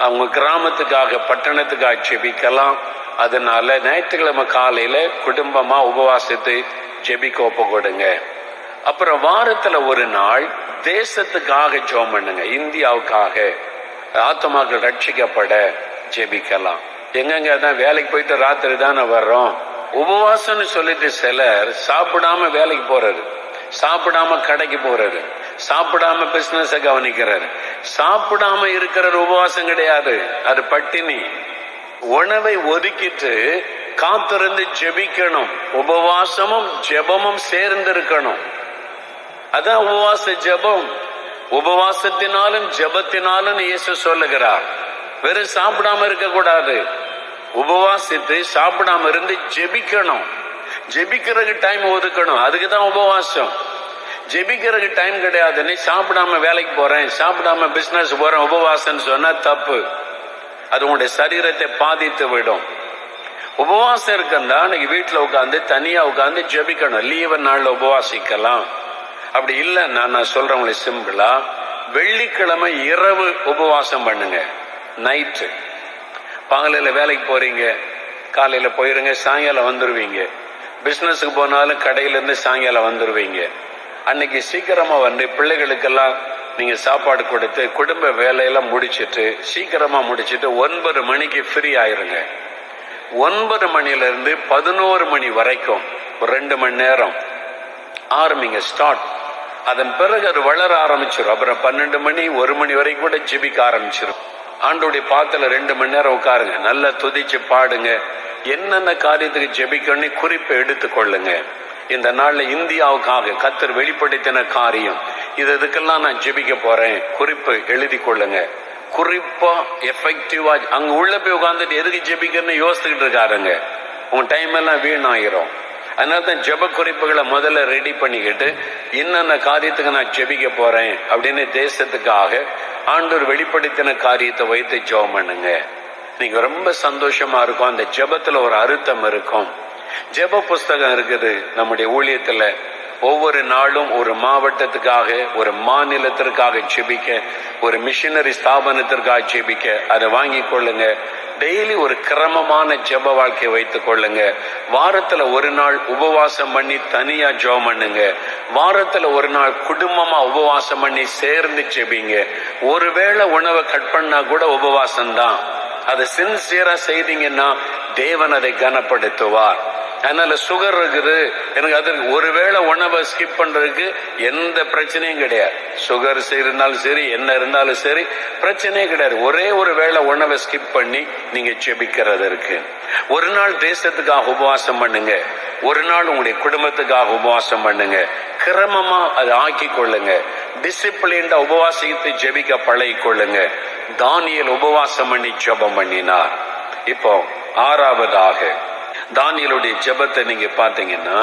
அவங்க கிராமத்துக்காக பட்டணத்துக்காக ஜெபிக்கலாம். அதனால ஞாயிற்றுக்கிழமை காலையில குடும்பமா உபவாசத்தை ஜெபிக்க ஒப்பு கொடுங்க. அப்புறம் வாரத்துல ஒரு நாள் தேசத்துக்காக ஜெபம் பண்ணுங்க. இந்தியாவுக்காக ஆத்மாக்கள் ரட்சிக்கப்பட ஜெபிக்கலாம். எங்கெங்க தான் வேலைக்கு போயிட்டு ராத்திரி தானே வர்றோம். உபவாசம்னு சொல்லிட்டு சிலர் சாப்பிடாம வேலைக்கு போறாரு, சாப்பிடாம கடைக்கு போறாரு, சாப்பிடாம பிசினஸ கவனிக்கிறாரு. சாப்பிடாம இருக்கிற உபவாசம் கிடையாது, அது பட்டினி. உணவை ஒதுக்கிட்டு காத்திருந்து ஜெபிக்கணும். உபவாசமும் ஜெபமும் சேர்ந்து இருக்கணும். அதான் உபவாச ஜெபம். உபவாசத்தினாலும் ஜெபத்தினாலும் இயேசு சொல்லுகிறார். வெறும் சாப்பிடாம இருக்க கூடாது, உபவாசித்து சாப்பிடாம இருந்து ஜெபிக்கணும். ஜெபிக்கிறதுக்கு டைம் ஒதுக்கணும், அதுக்குதான் உபவாசம். ஜெபிக்கிறதுக்கு டைம் கிடையாது. நீ சாப்பிடாம வேலைக்கு போறேன், சாப்பிடாம பிசினஸ் போறேன், உபவாசம் சொன்னா தப்பு. அது உங்களுடைய சரீரத்தை பாதித்து விடும். உபவாசம் இருக்கா நீங்க வீட்டுல உட்காந்து தனியா உட்காந்து ஜெபிக்கணும். லீவு நாள்ல உபவாசிக்கலாம். அப்படி இல்லை, நான் சொல்றேன் உங்களுக்கு சிம்பிளா, வெள்ளிக்கிழமை இரவு உபவாசம் பண்ணுங்க. நைட்டு பகலில வேலைக்கு போறீங்க, காலையில போயிருங்க, சாயங்காலம் வந்துருவீங்க. பிசினஸுக்கு போனாலும் கடையில இருந்து சாயங்காலம் வந்துருவீங்க. அன்னைக்கு சீக்கிரமா வந்து பிள்ளைகளுக்கெல்லாம் நீங்க சாப்பாடு கொடுத்து குடும்ப வேலையெல்லாம் முடிச்சிட்டு சீக்கிரமா முடிச்சிட்டு 9 மணிக்கு ஃப்ரீ ஆயிருங்க. 9 மணில இருந்து 11 மணி வரைக்கும் ஒரு 2 மணி நேரம் ஆரம்பிங்க, ஸ்டார்ட். அதன் பிறகு அது வளர ஆரம்பிச்சிடும். அப்புறம் 12 மணி 1 மணி வரைக்கும் கூட ஜெபிக்க ஆரம்பிச்சிடும். ஆண்டோடைய பாத்துல 2 மணி நேரம் உட்காருங்க, நல்லா துதிச்சு பாடுங்க. என்னென்ன காரியத்துக்கு ஜெபிக்கணும்னு குறிப்பை எடுத்துக்கொள்ளுங்க. இந்த நாள்ல இந்தியாவுக்காக கர்த்தர் வெளிப்படுத்தின காரியம், இதுக்கெல்லாம் நான் ஜெபிக்க போறேன், குறிப்பு எழுதி கொள்ளுங்க. குறிப்பா எஃபெக்டிவா அங்க உள்ள போய் உட்காந்துட்டு எதுக்கு ஜெபிக்கணும்னு யோசிச்சுக்கிட்டு இருக்காருங்க, உங்க டைம் எல்லாம் வீணாயிரும். அதனாலதான் ஜெப குறிப்புகளை முதல்ல ரெடி பண்ணிக்கிட்டு என்னென்ன காரியத்துக்கு நான் ஜெபிக்க போறேன் அப்படின்னு தேசத்துக்காக ஆண்டவர் வெளிப்படுத்தின காரியத்தை வைத்து ஜெபம் பண்ணுங்க. நீங்க ரொம்ப சந்தோஷமா இருக்கும். அந்த ஜெபத்துல ஒரு அர்த்தம் இருக்கும். ஜெப புஸ்தகம் இருக்குது நம்முடைய ஊழியத்துல. ஒவ்வொரு நாளும் ஒரு மாவட்டத்துக்காக, ஒரு மாநிலத்திற்காக ஜெபிக்க, ஒரு மிஷனரி ஸ்தாபனத்திற்காக ஜெபிக்க அதை வாங்கி கொள்ளுங்க. டெய்லி ஒரு கிரமமான ஜெப வாழ்க்கையை வைத்துக் கொள்ளுங்க. வாரத்துல ஒரு நாள் உபவாசம் பண்ணி தனியா ஜெபம் பண்ணுங்க. வாரத்துல ஒரு நாள் குடும்பமா உபவாசம் பண்ணி சேர்ந்து ஜெபிங்க. ஒருவேளை உணவை கட் பண்ணா கூட உபவாசம் தான். அதை சின்சியரா செய்தீங்கன்னா தேவன் அதை கனப்படுத்துவார். அதனால சுகர் இருக்குது எனக்கு, அது ஒருவேளை உணவை ஸ்கிப் பண்றதுக்கு எந்த பிரச்சனையும் கிடையாது. சுகர் இருந்தாலும் சரி, என்ன இருந்தாலும் சரி, பிரச்சனையே கிடையாது. ஒரே ஒரு வேளை உணவை ஸ்கிப் பண்ணி நீங்க ஜெபிக்கிறது இருக்கு. ஒரு நாள் தேசத்துக்காக உபவாசம் பண்ணுங்க, ஒரு நாள் உங்களுடைய குடும்பத்துக்காக உபவாசம் பண்ணுங்க. கிரமமா அதை ஆக்கி கொள்ளுங்க. டிசிப்ளின்டா உபவாசித்து ஜெபிக்க பழகி கொள்ளுங்க. தானியேல் உபவாசம் பண்ணி ஜெபம் பண்ணினார். இப்போ 6வதாக தானியேலுடைய ஜெபத்தை நீங்க பாத்தீங்கன்னா,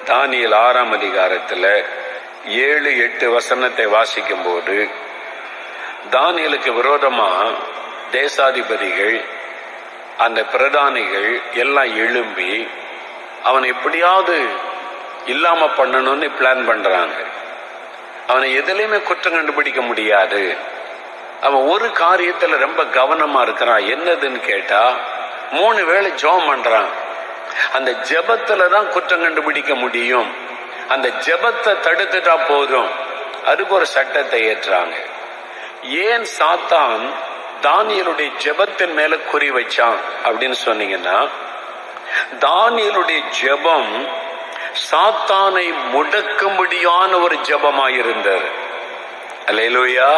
தானியேல் 6ஆம் அதிகாரத்துல 7-8 வசனத்தை வாசிக்கும் போது, தானியேலுக்கு விரோதமா தேசாதிபதிகள், அந்த பிரதானிகள் எல்லாம் எழும்பி அவனை எப்படியாவது இல்லாம பண்ணணும்னு பிளான் பண்றாங்க. அவனை எதுலையுமே குற்றம் கண்டுபிடிக்க முடியாது. அவன் ஒரு காரியத்துல ரொம்ப கவனமா இருக்கிறான். என்னதுன்னு கேட்டா, 3 வேளை ஜெபம் பண்றான். அந்த ஜெபத்துலதான் குற்றம் கண்டுபிடிக்க முடியும். அந்த ஜெபத்தை தடுத்துட்டா போதும். அதுக்கு ஒரு சட்டத்தை ஏற்றாங்க. ஏன் சாத்தான் தானியேலுடைய ஜெபத்தின் மேல குறி வச்சான் அப்படின்னு சொன்னீங்கன்னா, தானியேலுடைய ஜெபம் சாத்தானை முடக்கும்படியான ஒரு ஜெபமாயிருந்தது. அல்லேலூயா.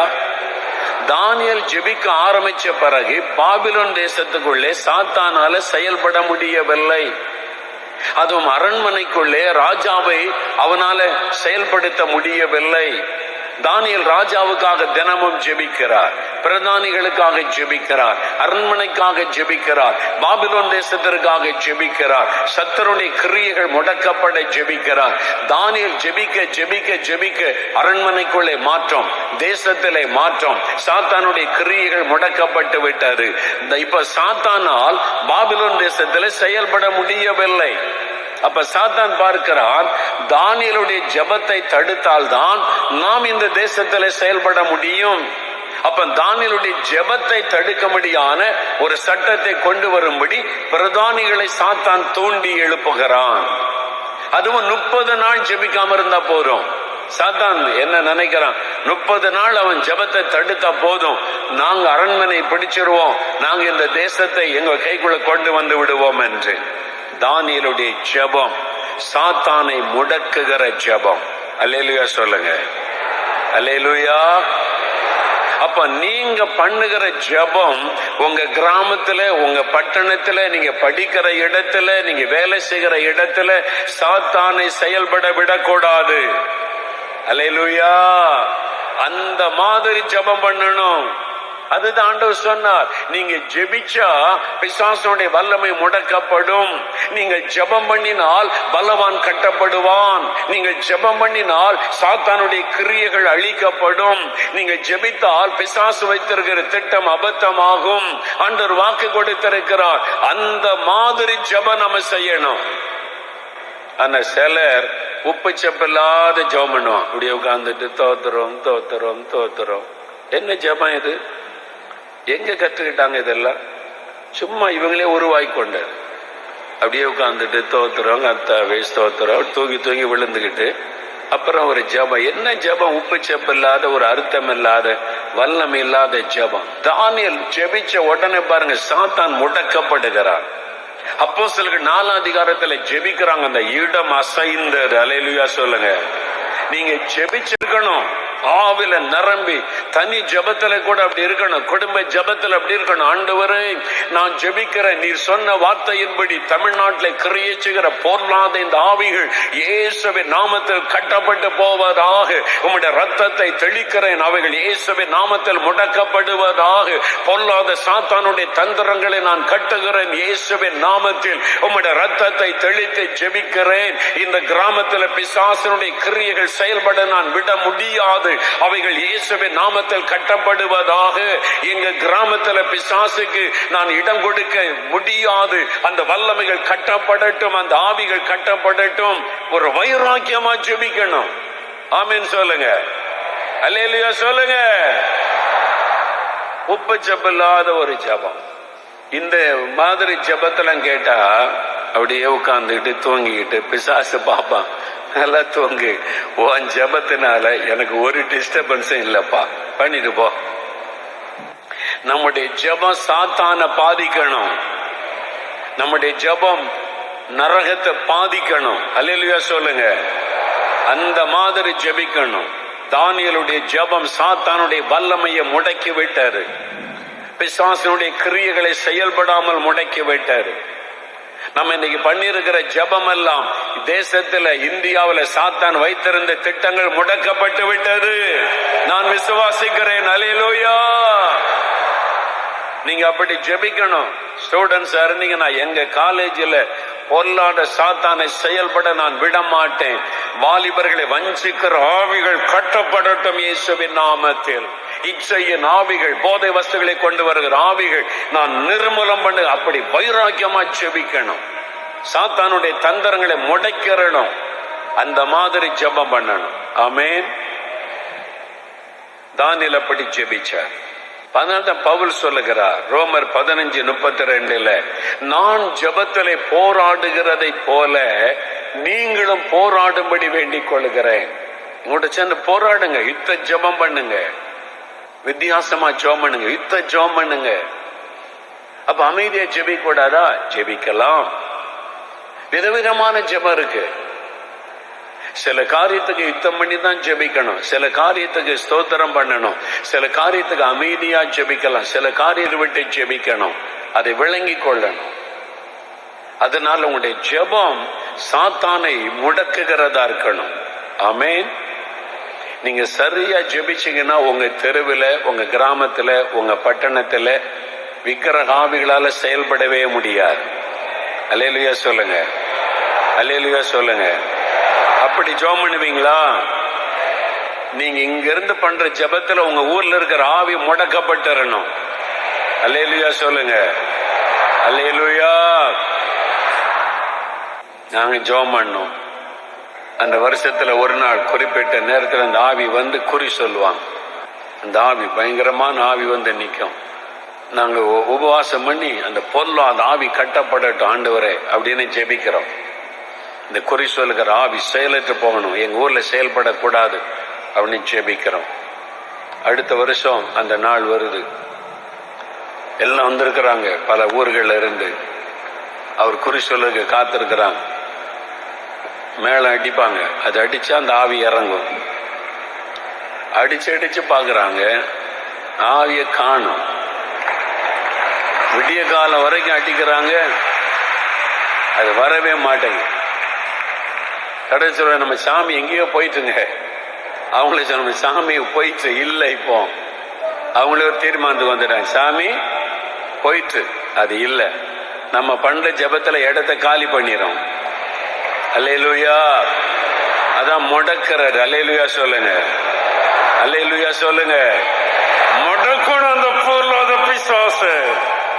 தானியேல் ஜெபிக்க ஆரம்பிச்ச பிறகு பாபிலோன் தேசத்துக்குள்ளே சாத்தானால செயல்பட முடியவில்லை. அதுவும் அரண்மனைக்குள்ளே ராஜாவை அவனால செயல்படுத்த முடியவில்லை. தானியேல் ராஜாவுக்காக தினமும் ஜெபிக்கிறார், பிரதானிகளுக்காக ஜெபிக்கிறார், அரண்மனைக்காக ஜெபிக்கிறார், பாபிலோன் தேசத்திற்காக ஜெபிக்கிறார், சத்துருடைய கிரியைகள் முடக்கப்பட ஜெபிக்கிறார். தானியேல் ஜெபிக்க ஜெபிக்க ஜெபிக்க அரண்மனைக்குள்ளே மாற்றம், தேசத்திலே மாற்றம், சாத்தானுடைய கிரியைகள் முடக்கப்பட்டு விட்டது. இப்ப சாத்தானால் பாபிலோன் தேசத்திலே செயல்பட முடியவில்லை. அப்ப சாத்தான் பார்க்கிறான், தானியேலுடைய ஜெபத்தை தடுத்தால்தான் நாம் இந்த தேசத்திலே செயல்பட முடியும். அப்ப தானியேலுடைய ஜெபத்தை தடுக்கும்படியான ஒரு சட்டத்தை கொண்டு வரும்படி பிரதானிகளை சாத்தான் தூண்டி எழுப்புகிறான். அதுவும் 30 நாள் ஜெபிக்காம இருந்தா போதும். சாத்தான் என்ன நினைக்கிறான், 30 நாள் அவன் ஜெபத்தை தடுத்தா போதும், நாங்க அரண்மனை பிடிச்சிருவோம், நாங்க இந்த தேசத்தை எங்க கைக்குள்ள கொண்டு வந்து விடுவோம் என்று. தானியேலுடைய ஜெபம் சாத்தானை முடக்குகிற ஜெபம். அல்லேலூயா சொல்லுங்க, அல்லேலூயா. அப்ப நீங்க பண்ணுகிற ஜெபம் உங்க கிராமத்துல, உங்க பட்டணத்துல, நீங்க படிக்கிற இடத்துல, நீங்க வேலை செய்கிற இடத்துல சாத்தானை செயல்பட விடக்கூடாது. அல்லேலூயா. அந்த மாதிரி ஜெபம் பண்ணணும். அதுதான் ஆண்டவர் சொன்னார், நீங்க ஜெபிச்சா பிசாசுடைய வல்லமை முடக்கப்படும். நீங்கள் ஜெபம் பண்ணினால் பலவான் கட்டப்படுவான். நீங்கள் ஜெபம் பண்ணினால் சாத்தானுடைய கிரியைகள் அழிக்கப்படும். நீங்க ஜெபித்தால் பிசாசு வைத்திருக்கிற திட்டம் அபத்தமாகும். ஆண்டவர் வாக்கு கொடுத்திருக்கிறார். அந்த மாதிரி ஜெபம் நம்ம செய்யணும். ஆனா சிலர் உப்பு செப்பில்லாத ஜெபம் பண்ணுவான். அப்படியே உட்கார்ந்துட்டு தோத்துறோம் தோத்துறோம் தோத்துறோம். என்ன ஜெபம் இது? எங்க கற்றுக்கிட்டாங்க இதெல்லாம்? சும்மா இவங்களே உருவாக்கொண்ட. அப்படியே உட்கார்ந்துட்டு தோத்துறோம், அத்தாவே ஸ்தோத்திரம், தூங்கி தூங்கி விழுந்துகிட்டு அப்புறம் ஒரு ஜெபம். என்ன ஜெபம்? உப்பு செப்பு இல்லாத, ஒரு அர்த்தம் இல்லாத, வல்லமை இல்லாத ஜெபம். தானியேல் ஜெபிச்ச உடனே பாருங்க, சாத்தான் முடக்கப்படுகிறான். அப்போஸ்தலர்கள் 4ஆம் அதிகாரத்துல ஜெபிக்கிறாங்க, அந்த இடம் அசைந்தது. அல்லேலூயா சொல்லுங்க. நீங்க ஜெபிச்சிருக்கணும், ஆவில நிரம்பி. தனி ஜெபத்துல கூட அப்படி இருக்கணும், குடும்ப ஜெபத்துல அப்படி இருக்கணும். ஆண்டவரே, நான் ஜெபிக்கிறேன், நீர் சொன்ன வார்த்தையின்படி தமிழ்நாட்டில் கிரியைச்சுகிற பொருளாத இந்த ஆவிகள் இயேசுவின் நாமத்தில் கட்டப்பட்டு போவதாக. உம்முடைய ரத்தத்தை தெளிக்கிறேன், அவைகள் இயேசுவின் நாமத்தில் முடக்கப்படுவதாக. பொல்லாத சாத்தானுடைய தந்திரங்களை நான் கட்டுகிறேன் இயேசுவின் நாமத்தில். உம்முடைய ரத்தத்தை தெளித்து ஜெபிக்கிறேன். இந்த கிராமத்தில் பிசாசனுடைய கிரியைகள் செயல்பட நான் விட முடியாது. அவைகள் இயேசுவின் நாமத்தில் கட்டப்படுவதாக. எங்க கிராமத்தில் பிசாசுக்கு நான் இடம் கொடுக்க முடியாது. அந்த வல்லமைகள் கட்டப்படட்டும், அந்த ஆவிகள் கட்டப்படட்டும். ஒரு வைராக்கியமா ஜெபிக்கணும். ஆமென் சொல்லுங்க, அல்லேலூயா சொல்லுங்க. உப்பு ஜெபமில்லாத ஒரு ஜெபம். இந்த மாதிரி ஜெபத்தெல்லாம் கேட்டா அப்படியே உட்கார்ந்துட்டு தூங்கிக்கிட்டு பிசாசு பாப்பான். நல்லா தூங்கு, உன் ஜெபத்தினால எனக்கு ஒரு டிஸ்டர்பன்ஸும் இல்லப்பா, பண்ணிட்டு போ. நம்முடைய ஜெபம் சாத்தான பாதிக்கணும். நம்முடைய ஜெபம் நரகத்தை பாதிக்கணும். அல்லேலூயா சொல்லுங்க. அந்த மாதிரி ஜெபிக்கணும். தானியேலுடைய ஜெபம் சாத்தானுடைய வல்லமையை முடக்கி விட்டாரு. பிசாசனுடைய கிரியைகளை செயல்படாமல் முடக்கி விட்டாரு. நம்ம இன்னைக்கு பண்ணிருக்கிற ஜெபம் எல்லாம் தேசத்துல, இந்தியாவில் சாத்தான் வைத்திருந்த திட்டங்கள் முடக்கப்பட்டு விட்டது. நான் விசுவாசிக்கிறேன். அல்லேலூயா. நீங்க அப்படி ஜெபிக்கணும். ஸ்டூடெண்ட்ஸ் இருந்தீங்கன்னா, எங்க காலேஜில் பொல்லாத சாத்தானை செயல்பட நான் விட மாட்டேன். வாலிபர்களை வஞ்சிக்கிற ஆவிகள் கட்டப்படட்டும் இயேசுவின் நாமத்தில். இச்சையின் ஆவிகள், போதை வஸ்துகளை கொண்டு வருகிற ஆவிகள் நான் நிர்மூலம் பண்ணு. அப்படி வைராக்கியமா ஜெபிக்கணும். சாத்தானுடைய தந்திரங்களை முடக்கிறணும். அந்த மாதிரி ஜெபம் பண்ணணும். ஆமென். தானியேல் அப்படி ஜெபிச்சார். அதனால்தான் பவுல் சொல்லுகிறார் ரோமர் 15:32, நான் ஜெபத்திலே போராடுகிறதை போல நீங்களும் போராடும்படி வேண்டிக் கொள்கிறேன். உங்கள்கிட்ட சேர்ந்து போராடுங்க, யுத்த ஜெபம் பண்ணுங்க, வித்தியாசமா ஜெபம் பண்ணுங்க, யுத்த ஜெபம் பண்ணுங்க. அப்ப அமைதியா ஜெபிக்க கூடாதா? ஜெபிக்கலாம். விதவிதமான ஜெபம் இருக்கு. சில காரியத்துக்கு யுத்தம் பண்ணி தான் ஜெபிக்கணும், சில காரியத்துக்கு ஸ்தோத்திரம் பண்ணணும், சில காரியத்துக்கு அமைதியா ஜெபிக்கலாம், சில காரியத்தை விட்டு ஜெபிக்கணும். அதை விளங்கி கொள்ளணும். அதனால உங்களுடைய ஜெபம் சாத்தானை முடக்குகிறதா இருக்கணும். ஆமென். நீங்க சரியா ஜெபிச்சீங்கன்னா உங்க தெருவில், உங்க கிராமத்துல, உங்க பட்டணத்துல விக்கிரக ஆவிகளால செயல்படவே முடியாது. அல்லேலூயா சொல்லுங்க, அல்லேலூயா சொல்லுங்க. அப்படி ஜெபம் பண்ணுவீங்களா? நீங்க இங்க இருந்து பண்ற ஜெபத்துல உங்க ஊர்ல இருக்கிற ஆவி முடக்கப்பட்டுறணும். அல்லேலூயா சொல்லுங்க, அல்லேலூயா. நாங்க ஜெபம் பண்ணோம். அந்த வருஷத்துல ஒரு நாள் குறிப்பிட்ட நேரத்தில் அந்த ஆவி வந்து குறி சொல்லுவாங்க. அந்த ஆவி பயங்கரமான ஆவி வந்து நிற்கும். நாங்க உபவாசம் பண்ணி அந்த பொருளும் அந்த ஆவி கட்டப்படட்டும் ஆண்டவரே அப்படின்னு ஜெபிக்கிறோம். இந்த குறி சொல்லுகிற ஆவி செயலற்று போகணும், எங்க ஊர்ல செயல்படக்கூடாது அப்படின்னு ஜெபிக்கிறோம். அடுத்த வருஷம் அந்த நாள் வருது. எல்லாம் வந்திருக்கிறாங்க பல ஊர்கள்ல இருந்து. அவர் குறி சொல்லுக்கு காத்திருக்கிறாங்க. மேளம் அடிப்பாங்க, அது அடிச்சா அந்த ஆவி இறங்கும். அடிச்சு அடிச்சு பாக்குறாங்க, ஆவியை காணும். விடிய காலம் வரைக்கும் அடிக்கிறாங்க, அது வரவே மாட்டேங்குது. கடைசியில் நம்ம சாமி எங்கேயோ போயிட்டுங்க. அவங்களே நம்ம சாமி போயிட்டு இல்லை. இப்போ அவங்களே ஒரு தீர்மானத்துக்கு வந்துட்டாங்க, சாமி போயிட்டு அது இல்லை. நம்ம பண்ற ஜபத்துல இடத்தை காலி பண்ணிடும். அல்லேலூயா. அதான் முடக்கிறாரு. அல்லேலூயா சொல்லுங்க, அல்லேலூயா சொல்லுங்க. முடக்கணும் அந்த பொருளாத பிசாசு.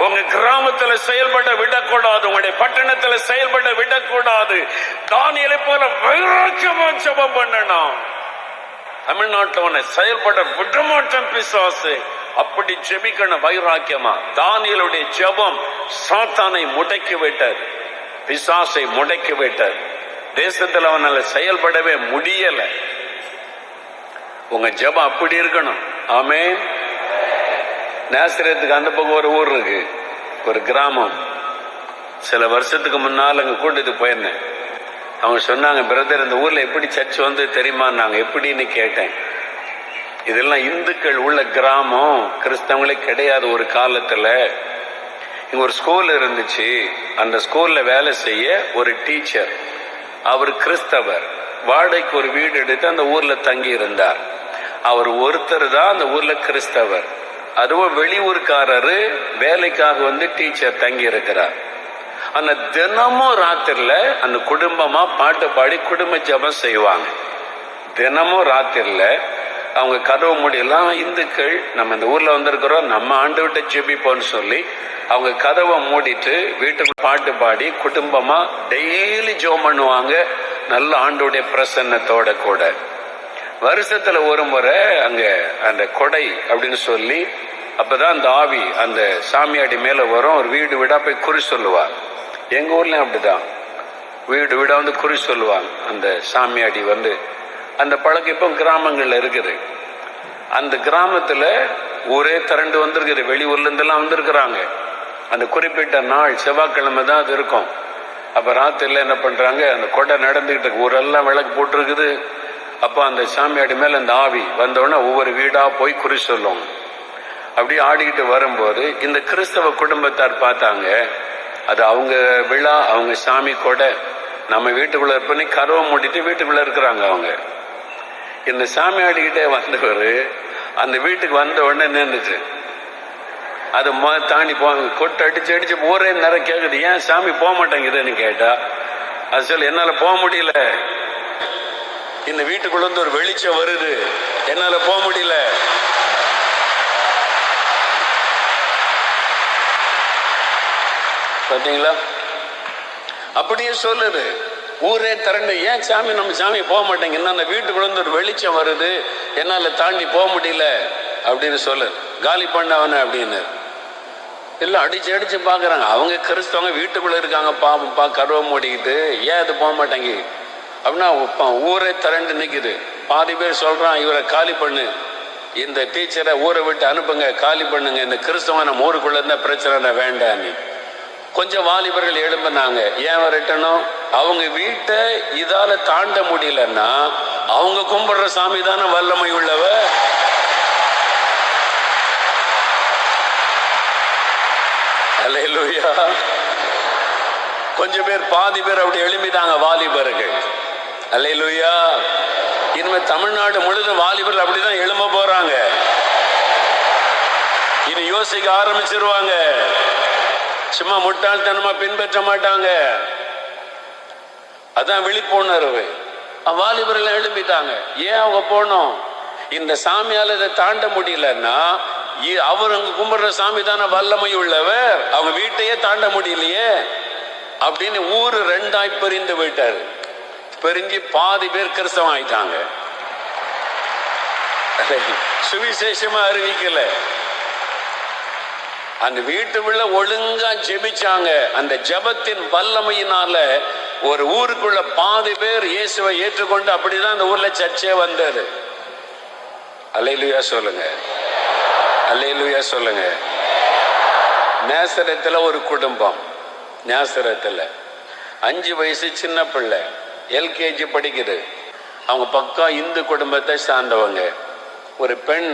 உங்க கிராமத்துல செயல்பட விடக்கூடாது, உங்களுடைய பட்டணத்துல செயல்பட விடக்கூடாது. தானியேலை போல வைராக்கியமா ஜெபம் பண்ணணும். தமிழ்நாட்டில் உன்னை செயல்பட விடமாட்டேன் பிசாசு, அப்படி ஜெபிக்கணும் வைராக்கியமா. தானியேலுடைய ஜெபம் சாத்தானை முடக்கி விட்டார், பிசாசை முடக்கி விட்டார். தேசத்துல அவனால செயல்படவே முடியல. உங்க ஜெபம் அப்படி இருக்கணும். ஆமென். நாசரேத்துக்கு அந்த பக்கம் ஒரு ஊர் இருக்கு, ஒரு கிராமம். சில வருஷத்துக்கு முன்னால் அங்க கூட்டிட்டு போயிருந்தேன். அவங்க சொன்னாங்க, பிரதர் இந்த ஊர்ல எப்படி சர்ச் வந்து தெரியுமா? நாங்க எப்படின்னு கேட்டேன். இதெல்லாம் இந்துக்கள் உள்ள கிராமம், கிறிஸ்தவங்களே கிடையாது. ஒரு காலத்துல இங்க ஒரு ஸ்கூல் இருந்துச்சு. அந்த ஸ்கூல்ல வேலை செய்ய ஒரு டீச்சர், அவர் கிறிஸ்தவர், வாடகைக்கு ஒரு வீடு எடுத்து அந்த ஊர்ல தங்கி இருந்தார். அவர் ஒருத்தர் தான் அந்த ஊர்ல கிறிஸ்தவர். அதுவும் வெளியூர்காரரு வேலைக்காக வந்து டீச்சர் தங்கி இருக்கிறார். அந்த தினமும் ராத்திரில அந்த குடும்பமா பாட்டு பாடி குடும்ப ஜெபம் செய்வாங்க. தினமும் ராத்திரில அவங்க கதவு மூடியெல்லாம், இந்துக்கள் நம்ம இந்த ஊர்ல வந்திருக்கிறோம், நம்ம ஆண்டு விட்டு ஜெபிப்போன்னு சொல்லி அவங்க கதவை மூடிட்டு வீட்டுக்கு பாட்டு பாடி குடும்பமா டெய்லி ஜெபம் பண்ணுவாங்க. நல்ல ஆண்டோடைய பிரசன்னத்தோட கூட. வருஷத்துல ஒரு முறை அங்க அந்த கொடை அப்படின்னு சொல்லி, அப்பதான் அந்த ஆவி அந்த சாமியாடி மேல வரும். ஒரு வீடு வீடா போய் குறி சொல்லுவார். எங்க ஊர்லயும் அப்படிதான், வீடு வீடா வந்து குறி சொல்லுவாங்க அந்த சாமியாடி வந்து. அந்த பழக்கம் இப்போ கிராமங்கள்ல இருக்குது. அந்த கிராமத்துல ஊரே திரண்டு வந்திருக்குது, வெளியூர்ல இருந்தெல்லாம் வந்திருக்கிறாங்க. அந்த குறிப்பிட்ட நாள் செவ்வாய்க்கிழமை தான் அது இருக்கும். அப்ப ராத்திரில என்ன பண்றாங்க, அந்த கொடை நடந்துகிட்டு ஊரெல்லாம் விளக்கு போட்டிருக்குது. அப்போ அந்த சாமியாடி மேல அந்த ஆவி வந்தோடனே ஒவ்வொரு வீடா போய் குறி சொல்லும். அப்படி ஆடிக்கிட்டு வரும்போது இந்த கிறிஸ்தவ குடும்பத்தார் பார்த்தாங்க, அது அவங்க விழா, அவங்க சாமி கொடை. நம்ம வீட்டுக்குள்ள இருப்பனே கருவை மூடிட்டு வீட்டுக்குள்ள இருக்கிறாங்க அவங்க. இந்த சாமி ஆடிக்கிட்டே வந்தவர் அந்த வீட்டுக்கு வந்த உடனே நின்றுச்சு. அது தாண்டி போங்க, கொட்டு அடிச்சு அடிச்சு ஊரே நிறைய கேக்குது, ஏன் சாமி போக மாட்டேங்குதுன்னு கேட்டா, அது சொல்லி என்னால போக முடியல, இந்த வீட்டுக்குள்ள இருந்து ஒரு வெளிச்சம் வருது, என்னால போக முடியல. பாத்தீங்களா? அப்படியே சொல்லுது. ஊரே திரண்டு, ஏன் சாமி நம்ம சாமி போக மாட்டேங்க, அந்த வீட்டுக்குள்ள இருந்து ஒரு வெளிச்சம் வருது, என்னால தாண்டி போக முடியல அப்படின்னு சொல்லு, காலி பண்ணவன அப்படின்னு. எல்லாம் அடிச்சு அடிச்சு பாக்குறாங்க. அவங்க கிறிஸ்தவங்க வீட்டுக்குள்ள இருக்காங்க, பாப்பா கருவை மூடிக்கிட்டு, ஏன் அது போக மாட்டேங்க அப்படின்னா ஊரே திரண்டு நிக்குது. பாதி பேர் சொல்றான், இவரை காலி பண்ணு, இந்த டீச்சரை ஊரை விட்டு அனுப்புங்க, காலி பண்ணுங்க, இந்த கிறிஸ்தவ நம்ம ஊருக்குள்ள இருந்தா பிரச்சனை வேண்டான்னு. கொஞ்சம் வாலிபர்கள் எழும்பினாங்க, ஏன் வரட்டணும், அவங்க வீட்டை இதால தாண்ட முடியலன்னா அவங்க கும்பிடுற சாமி தானே வல்லமை உள்ளவ. அல்லேலூயா. கொஞ்சம் பேர் பாதி பேர் அப்படி எழுப்பிட்டாங்க வாலிபர்கள். அல்லேலூயா. இனிமே தமிழ்நாடு முழுதும் வாலிபர்கள் அப்படிதான் எழும்ப போறாங்க. இனி யோசிக்க ஆரம்பிச்சிருவாங்க. சும்மா முட்டாள்தனமா பின்பற்ற மாட்டாங்க. அதான் விழிப்புணர்வு. வாலிபர்கள் எழுப்பிட்டாங்க. ஏன் அவங்க போனோம்? இந்த சாமியால இதை தாண்ட முடியலன்னா அவர் அங்க கும்பிடுற சாமி தானே வல்லமை உள்ளவர், அவங்க வீட்டையே தாண்ட முடியலையே அப்படின்னு ஊரு ரெண்டாய் பிரிந்து விட்டாரு. பிரிஞ்சு பாதி பேர் கிறிஸ்தவம் ஆயிட்டாங்க. சுவிசேஷமா அறிவிக்கல. அந்த வீட்டுக்குள்ள ஒழுங்கா ஜெபிச்சாங்க. அந்த ஜெபத்தின் வல்லமையினால ஒரு ஊருக்குள்ள பாதி பேர் இயேசுவை ஏற்றுக்கொண்டு அப்படிதான் அந்த ஊர்ல சர்ச்சே வந்தது. அல்லேலூயா சொல்லுங்க, அல்லேலூயா சொல்லுங்க. நேசரத்துல ஒரு குடும்பம், நேசரத்துல 5 வயசு சின்ன பிள்ளை LKG படிக்குது. அவங்க பக்கா இந்து குடும்பத்தை சார்ந்தவங்க. ஒரு பெண்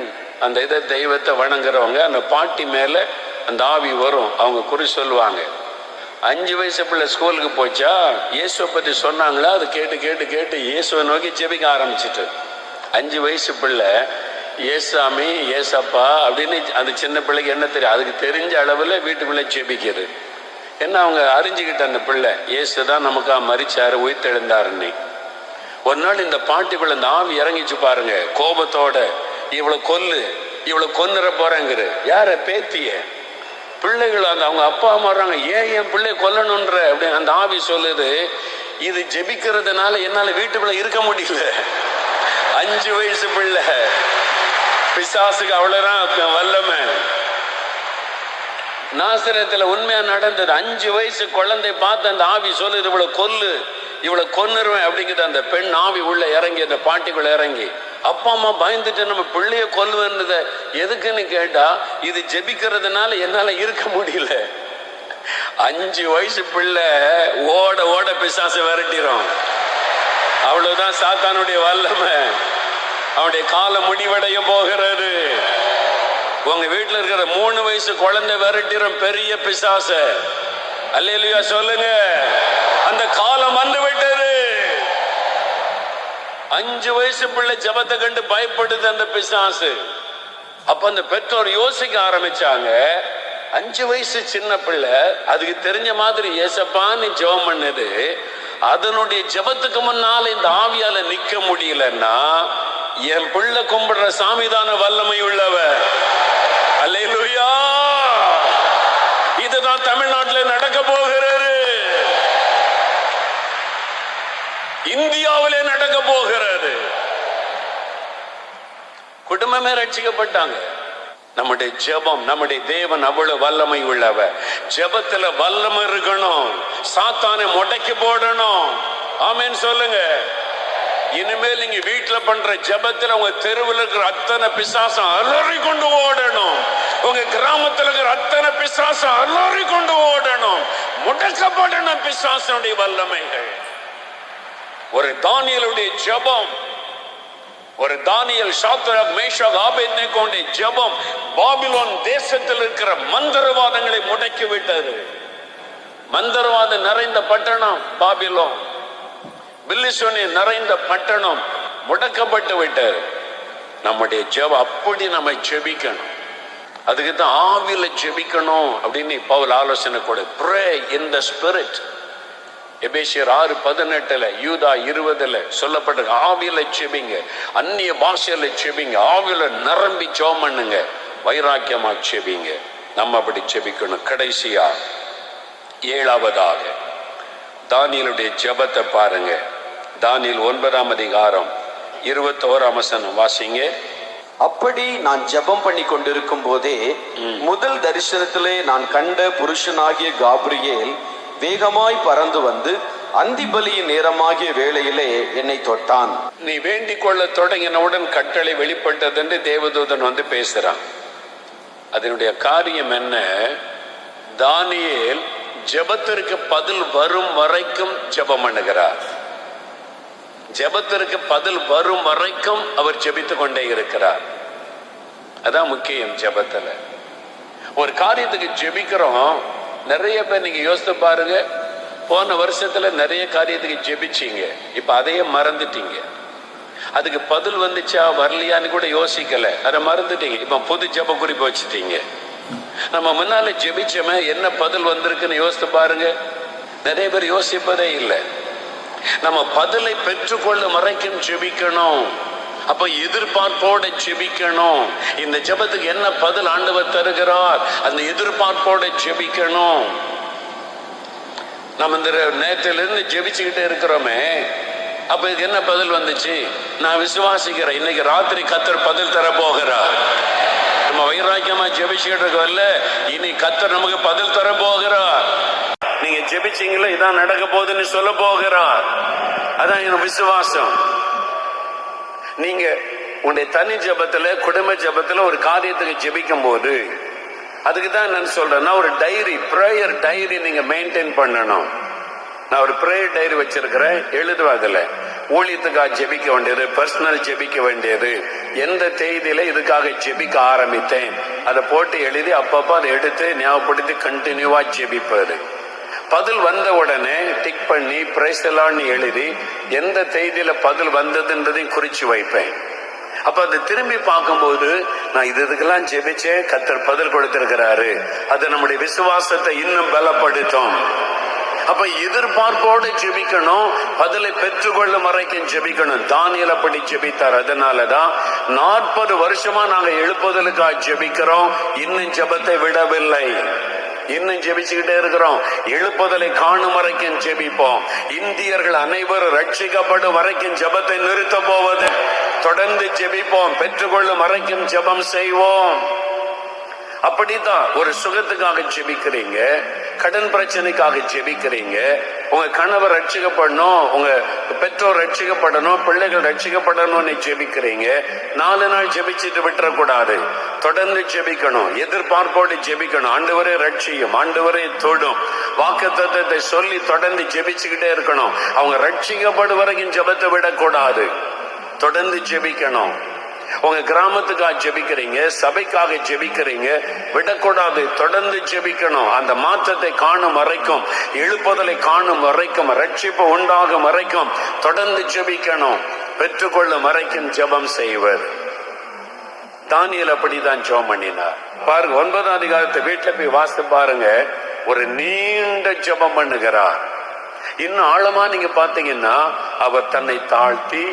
அந்த இதை தெய்வத்தை வணங்குறவங்க. அந்த பாட்டி மேல அந்த ஆவி வரும், அவங்க குறி சொல்லுவாங்க. 5 வயசு பிள்ளை ஸ்கூலுக்கு போச்சா இயேசுவை பத்தி சொன்னாங்களா, அது கேட்டு கேட்டு கேட்டு இயேசுவை நோக்கி ஜெபிக்க ஆரம்பிச்சிட்டு 5 வயசு பிள்ளை ஏசாமி ஏசப்பா அப்படின்னு அந்த சின்ன பிள்ளைக்கு என்ன தெரியும்? அதுக்கு தெரிஞ்ச அளவுல வீட்டுக்குள்ளே ஜெபிக்கிறது. என்ன அவங்க அறிஞ்சுக்கிட்ட அந்த பிள்ளை இயேசுதான் நமக்கா மரிச்சாரு உயிர்த்தெழுந்தாருன்னு. ஒரு நாள் இந்த பாட்டிக்குள்ள இந்த ஆவி இறங்கிச்சு பாருங்க, கோபத்தோட இவளை கொல்லு, இவளை கொன்னுற போறேங்கிற. யார? பேத்திய. பிள்ளைகள் அந்த அவங்க அப்பா அம்மாறாங்க, ஏன் என் பிள்ளைய கொல்லணுன்ற அப்படின்னு அந்த ஆவி சொல்லுது. இது ஜெபிக்கிறதுனால என்னால வீட்டுக்குள்ள இருக்க முடியல. 5 வயசு பிள்ளை, பிசாசுக்கு அவ்வளவுதான் வல்லமை. நாசரத்துல உண்மையா நடந்தது. 5 வயசு குழந்தை பார்த்து அந்த ஆவி சொல்லுது, இவளை கொல்லு, இவளை கொன்னுருவேன் அப்படிங்கிறது. அந்த பெண் ஆவி உள்ள இறங்கி அந்த பாட்டிக்குள்ள இறங்கி அப்பா அம்மா பயந்துட்டு நம்ம பிள்ளைய கொல்லுவேன்றத எதுக்குன்னு கேட்டா, இது ஜெபிக்கிறதுனால என்னால இருக்க முடியல. 5 வயசு பிள்ளை ஓட ஓட பிசாசு விரட்டிடும். அவ்வளவுதான் சாத்தானுடைய வல்லமை. அவனுடைய காலம் முடிவடைய போகிறது. உங்க வீட்டுல இருக்கிற 3 வயசு குழந்தை விரட்டிடும் பெரிய பிசாச. அல்லேலூயா சொல்லுங்க. அந்த காலம் வந்து விட்டது. 5 வயசு பிள்ளை ஜெபத்தை கண்டு பயப்படுது அந்த பிசாசு. அப்ப அந்த பெற்றோர் யோசிக்க ஆரம்பிச்சாங்க. 5 வயசு சின்ன பிள்ளை அதுக்கு தெரிஞ்ச மாதிரி ஏசப்பான்னு ஜெபம் பண்ணுது. அதனுடைய ஜெபத்துக்கு முன்னால இந்த ஆவியால நிக்க முடியலன்னா என் பிள்ளை கும்பிடுற சாமிதான வல்லமை உள்ளவர். அல்லேலூயா. இதுதான் தமிழ்நாட்டில் நடக்க போகிறது, இந்தியாவிலே நடக்க போகிறது. குடும்பமே ரட்சிக்கப்பட்டாங்க. நம்முடைய ஜெபம், நம்முடைய தேவன் அவ்வளவு வல்லமை உள்ளவர். ஜெபத்துல வல்லமை இருக்கணும். சாத்தானை முடக்கி போடணும். ஆமென் சொல்லுங்க. இனிமேல் நீங்க வீட்டுல பண்ற ஜெபத்துல உங்க தெருவில் இருக்கிற அத்தனை பிசாசம் அலறி கொண்டு ஓடணும். உங்க கிராமத்துல இருக்கிற அத்தனை பிசாசம் அலறி கொண்டு ஓடணும். முடக்கப்படணும் பிசாசனுடைய வல்லமைகள். ஒரு தானியேலுடைய ஜெபம், ஒரு தானியேல் சாத்ராக் மேஷாக் ஆபேத்நேகோவுடைய ஜெபம் பாபிலோன் தேசத்தில் இருக்கிற மந்திரவாதங்களை முடக்கி விட்டது. மந்திரவாதம் நிறைந்த பட்டணம் பாபிலோன், பில்லிசோனி நிறைந்த பட்டணம் முடக்கப்பட்டு விட்டது. நம்முடைய ஜெபம் அப்படி நம்ம ஜெபிக்கணும். அதுக்கு தான் ஆவியில ஜெபிக்கணும் அப்படின்னு பவுல் ஆலோசனை கூட. Pray in the spirit. எபேசியர் 6:18 யூதா 20 சொல்லப்பட்ட ஆவியில ஜெபிங்க, அந்நிய பாஷையில ஜெபிங்க, ஆவியில நிரம்பி ஜெபம் பண்ணுங்க, வைராக்கியமா ஜெபிங்க. நம்ம அப்படி ஜெபிக்கணும். கடைசியா 7வதாக தானியேலுடைய ஜெபத்தை பாருங்க. தானியேல் 9ஆம் அதிகாரம் 21ஆம் வசனம் வாசிங்க. அப்படி நான் ஜெபம் பண்ணி கொண்டிருக்கும் போதே முதல் தரிசனத்திலே நான் கண்ட புருஷனாகிய காபிரியேல் வேகமாய் பறந்து வந்து அந்திபலியின் நேரமாகிய வேளையிலே என்னை தொட்டான். நீ வேண்டிக் கொள்ள தொடங்கினவுடன் கட்டளை வெளிப்பட்டது என்று தேவதூதன் வந்து பேசுறான். அதனுடைய காரியம் என்ன? தானியேல் ஜெபத்திற்கு பதில் வரும் வரைக்கும் ஜெபம் பண்ணுகிறார். ஜெபத்திற்கு பதில் வரும் வரைக்கும் அவர் ஜெபித்துக் கொண்டே இருக்கிறார். அதான் முக்கியம். ஜெபத்துல ஒரு காரியத்துக்கு ஜெபிக்கிறோம். நிறைய பேர் நீங்க யோசித்து பாருங்க, போன வருஷத்துல நிறைய காரியத்துக்கு ஜெபிச்சீங்க, இப்ப அதையே மறந்துட்டீங்க. அதுக்கு பதில் வந்துச்சா வரலையான்னு கூட யோசிக்கல, அதை மறந்துட்டீங்க. இப்ப புது ஜெப குறிப்பு வச்சுட்டீங்க. நம்ம முன்னால ஜெபிச்சோமே, என்ன பதில் வந்திருக்குன்னு யோசித்து பாருங்க. நிறைய பேர் யோசிப்பதே இல்லை. நம்ம பதிலை பெற்றுக்கொள்ளும் வரைக்கும் ஜெபிக்கணும். அப்ப எதிர்பார்ப்போட ஜெபிக்கணும். இந்த ஜெபத்துக்கு என்ன பதில் ஆண்டவர் தருகிறார், அந்த எதிர்பார்ப்போட ஜெபிக்கணும். நம்ம இந்த நேரத்திலிருந்து ஜெபிச்சுக்கிட்டே இருக்கிறோமே, அப்ப இதுக்கு என்ன பதில் வந்துச்சு? நான் விசுவாசிக்கிறேன், இன்னைக்கு ராத்திரி கர்த்தர் பதில் தர போகிறார். நம்ம வைராக்கியமா ஜெபிச்சுக்கிட்டு இருக்கோம்ல, இனி கர்த்தர் நமக்கு பதில் தர போகிறார். நீங்க ஜெபிச்சீங்களா, இதான் நடக்க போகுதுன்னு சொல்ல போகிறார். அதான் என் விசுவாசம். நீங்க உங்களுடைய தனி ஜெபத்துல, குடும்ப ஜெபத்துல ஒரு காரியத்துக்கு ஜெபிக்கும் போது, அதுக்கு தான் நான் சொல்றேன், ஒரு டைரி, பிரேயர் டைரி நீங்க மெயின்டைன் பண்ணணும். நான் ஒரு பிரேயர் டைரி வச்சிருக்கிறேன், எழுதுவேன். அதுல ஊழியத்துக்காக ஜெபிக்க வேண்டியது, பர்சனல் ஜெபிக்க வேண்டியது, எந்த தேதியில இதுக்காக ஜெபிக்க ஆரம்பித்தேன், அதை போட்டு எழுதி அப்பப்போ அதை எடுத்து ஞாபகப்படுத்தி கண்டினியூவா ஜெபிப்பாரு. பதில் வந்த உடனே டிக் பண்ணி பிரைஸ் எல்லாம் எழுதி எந்த தேதியில பதில் வந்ததுன்றதையும் குறிச்சு வைப்பேன். அப்ப அதை திரும்பி பார்க்கும்போது, நான் இதுக்கெல்லாம் ஜெபிச்சேன், கர்த்தர் பதில் கொடுத்திருக்கிறாரு. அது நம்முடைய விசுவாசத்தை இன்னும் பலப்படுத்தும். அப்ப எதிர்பார்ப்போடு ஜெபிக்கணும், பதிலை பெற்றுக்கொள்ளும் வரைக்கும் ஜெபிக்கணும். தானியேல் அப்படி ஜெபித்தார். அதனாலதான் 40 வருஷமா நாங்க எழுப்புதலுக்காக ஜெபிக்கிறோம், இன்னும் ஜெபத்தை விடவில்லை, இன்னும் ஜெபிச்சுக்கிட்டே இருக்கிறோம். எழுப்புதலை காணும் வரைக்கும் ஜெபிப்போம். இந்தியர்கள் அனைவரும் ரட்சிக்கப்படும் வரைக்கும் ஜெபத்தை நிறுத்த போவது, தொடர்ந்து ஜெபிப்போம். பெற்றுக்கொள்ளும் வரைக்கும் ஜெபம் செய்வோம். அப்படித்தான் ஒரு சுகத்துக்காக ஜெபிக்கிறீங்க, கடன் பிரச்சனைக்காக ஜெபிக்கிறீங்க, உங்க கணவர் ரட்சிக்கப்படணும், உங்க பெற்றோர் ரட்சிக்கப்படணும், பிள்ளைகள் ரட்சிக்கப்படணும்னு ஜெபிக்கிறீங்க. 4 நாள் ஜெபிச்சுட்டு விட்டுறக்கூடாது, தொடர்ந்து ஜெபிக்கணும், எதிர்பார்ப்போடு ஜெபிக்கணும். ஆண்டவரே ரட்சியும், ஆண்டவரே தொடும், வாக்குத்தத்தத்தை சொல்லி தொடர்ந்து ஜெபிச்சுக்கிட்டே இருக்கணும். அவங்க ரட்சிக்கப்படும் வரைக்கும் ஜெபத்தை விடக்கூடாது, தொடர்ந்து ஜெபிக்கணும். உங்க கிராமத்துக்காக ஜெபிக்கிறீங்க, சபைக்காக ஜெபிக்கிறீங்க, விடக்கூடாது, தொடர்ந்து ஜெபிக்கணும். அந்த மாற்றத்தை காணும் வரைக்கும், எழுப்புதலை காணும் வரைக்கும், ரட்சிப்பு உண்டாகும் வரைக்கும் தொடர்ந்து ஜெபிக்கணும். பெற்றுக்கொள்ளும் வரைக்கும் ஜெபம் செய்வர். தானியேல் அப்படிதான் ஜெபம் பண்ணினார். பாருங்க, 9ஆம் அதிகாரத்தை வீட்டுல போய் வாசித்து பாருங்க. ஒரு நீண்ட ஜெபம் பண்ணுகிறார். இன்னும் ஆழமா நீங்க பாத்தீங்கன்னா, அவர் தன்னை தாழ்த்தி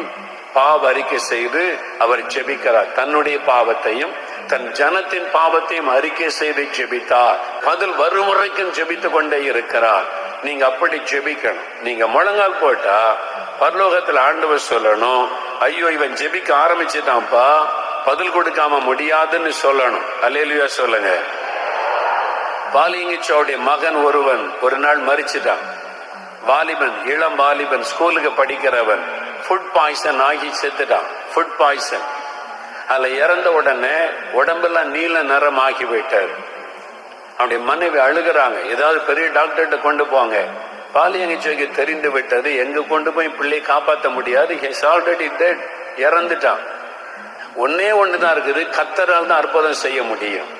பாவ அறிக்கை செய்து அவர் ஜெபிக்கிறார். தன்னுடைய பாவத்தையும் தன் ஜனத்தின் பாவத்தையும் அறிக்கை செய்து ஜெபித்தார். பதில் வரும் வரைக்கும் ஜெபித்து கொண்டே இருக்கிறார். நீங்க அப்படி ஜெபிக்கணும். நீங்க முழங்கால் போட்டா பரலோகத்தில் ஆண்டவர் சொல்லணும், ஐயோ இவன் ஜெபிக்க ஆரம்பிச்சுட்டான்ப்பா, பதில் கொடுக்காம முடியாதுன்னு சொல்லணும். அல்லேலூயா சொல்லுங்க. பாலிங்கிச்சோடைய மகன் ஒருவன் ஒரு நாள் மரிச்சுட்டான். வாலிபன், இளம் வாலிபன், ஸ்கூலுக்கு படிக்கிறவன், ஃபுட் பாய்சன் ஆகி செத்துட்டான். Food poison. அதுல இறந்த உடனே உடம்பெல்லாம் நீல நிறம் ஆகி விட்டார். அவனுடைய மனைவி அழுகிறாங்க, ஏதாவது பெரிய டாக்டர்கிட்ட கொண்டு போங்க. பாலியங்கிச்சோக்கு தெரிந்து விட்டது, எங்க கொண்டு போய் பிள்ளையை காப்பாற்ற முடியாது, ஹிஸ் ஆல்ரெடி டெட், இறந்துட்டான். ஒன்னே ஒண்ணுதான் இருக்குது, கர்த்தரால் தான் அற்புதம் செய்ய முடியும்.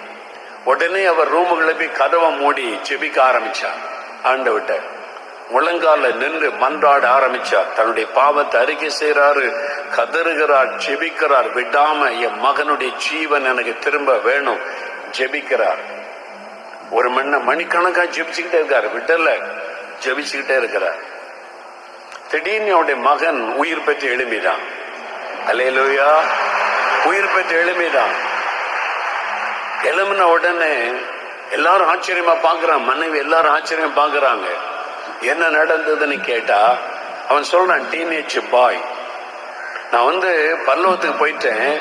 உடனே அவர் ரூமுகளை போய் கதவை மூடி ஜெபிக்க ஆரம்பிச்சார். ஆண்டவர்ட்ட முழங்கால நின்று மன்றாட ஆரம்பிச்சார். தன்னுடைய பாவத்தை அறிக்கை செய்யறாரு, கதறுகிறார், ஜெபிக்கிறார். விடாம என் மகனுடைய ஜீவன் எனக்கு திரும்ப வேணும், ஜெபிக்கிறார். ஒரு மணிக்கணக்கா ஜெபிச்சுக்கிட்டே இருக்காரு, விடல, ஜெபிச்சுக்கிட்டே இருக்கிறார். திடீர்னு அவனுடைய மகன் உயிர் பெற்று எழும்பிதான். அல்லேலூயா, உயிர் பெற்று எழும்பிதான். எழும்பின உடனே எல்லாரும் ஆச்சரியமா பாக்குறான், மனைவி எல்லாரும் ஆச்சரியமா பாக்குறாங்க. என்ன நடந்ததுன்னு கேட்டா அவன் சொல்றான், டீனேஜ் பாய், நான் பரலோகத்துக்கு போயிட்டேன்,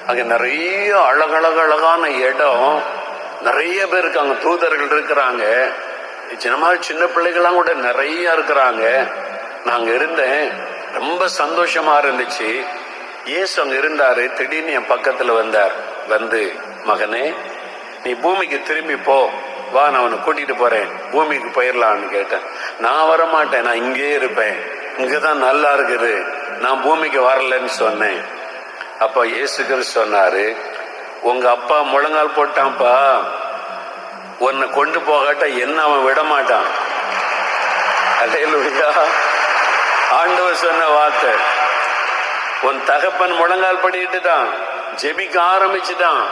அங்க நிறைய அழகழகான இடம், நிறைய பேர் இருக்காங்க, தூதர்கள் இருக்கிறாங்க, சின்ன பிள்ளைகள்லாம் கூட நிறைய இருக்கிறாங்க. நாங்க இருந்தேன், ரொம்ப சந்தோஷமா இருந்துச்சு. இயேசு அங்க இருந்தாரு. திடீர்னு என் பக்கத்துல வந்தார். வந்து, மகனே நீ பூமிக்கு திரும்பி போ, வா நான் உன்னை கூட்டிட்டு போறேன், பூமிக்கு போயிடலான்னு கேட்டேன். நான் வரமாட்டேன், நான் இங்கே இருப்பேன், இங்கதான் நல்லா இருக்குது, நான் பூமிக்கு வரலன்னு சொன்னேன். அப்ப இயேசு கிறிஸ்து சொன்னாரு, உங்க அப்பா முழங்கால் போட்டான்ப்பா, உன்னை கொண்டு போகாட்ட என்ன அவன் விட மாட்டான். அல்லேலூயா. ஆண்டவர் சொன்ன வார்த்தை, உன் தகப்பன் முழங்கால் படிட்டு தான் ஜெபிக்க ஆரம்பிச்சுட்டான்,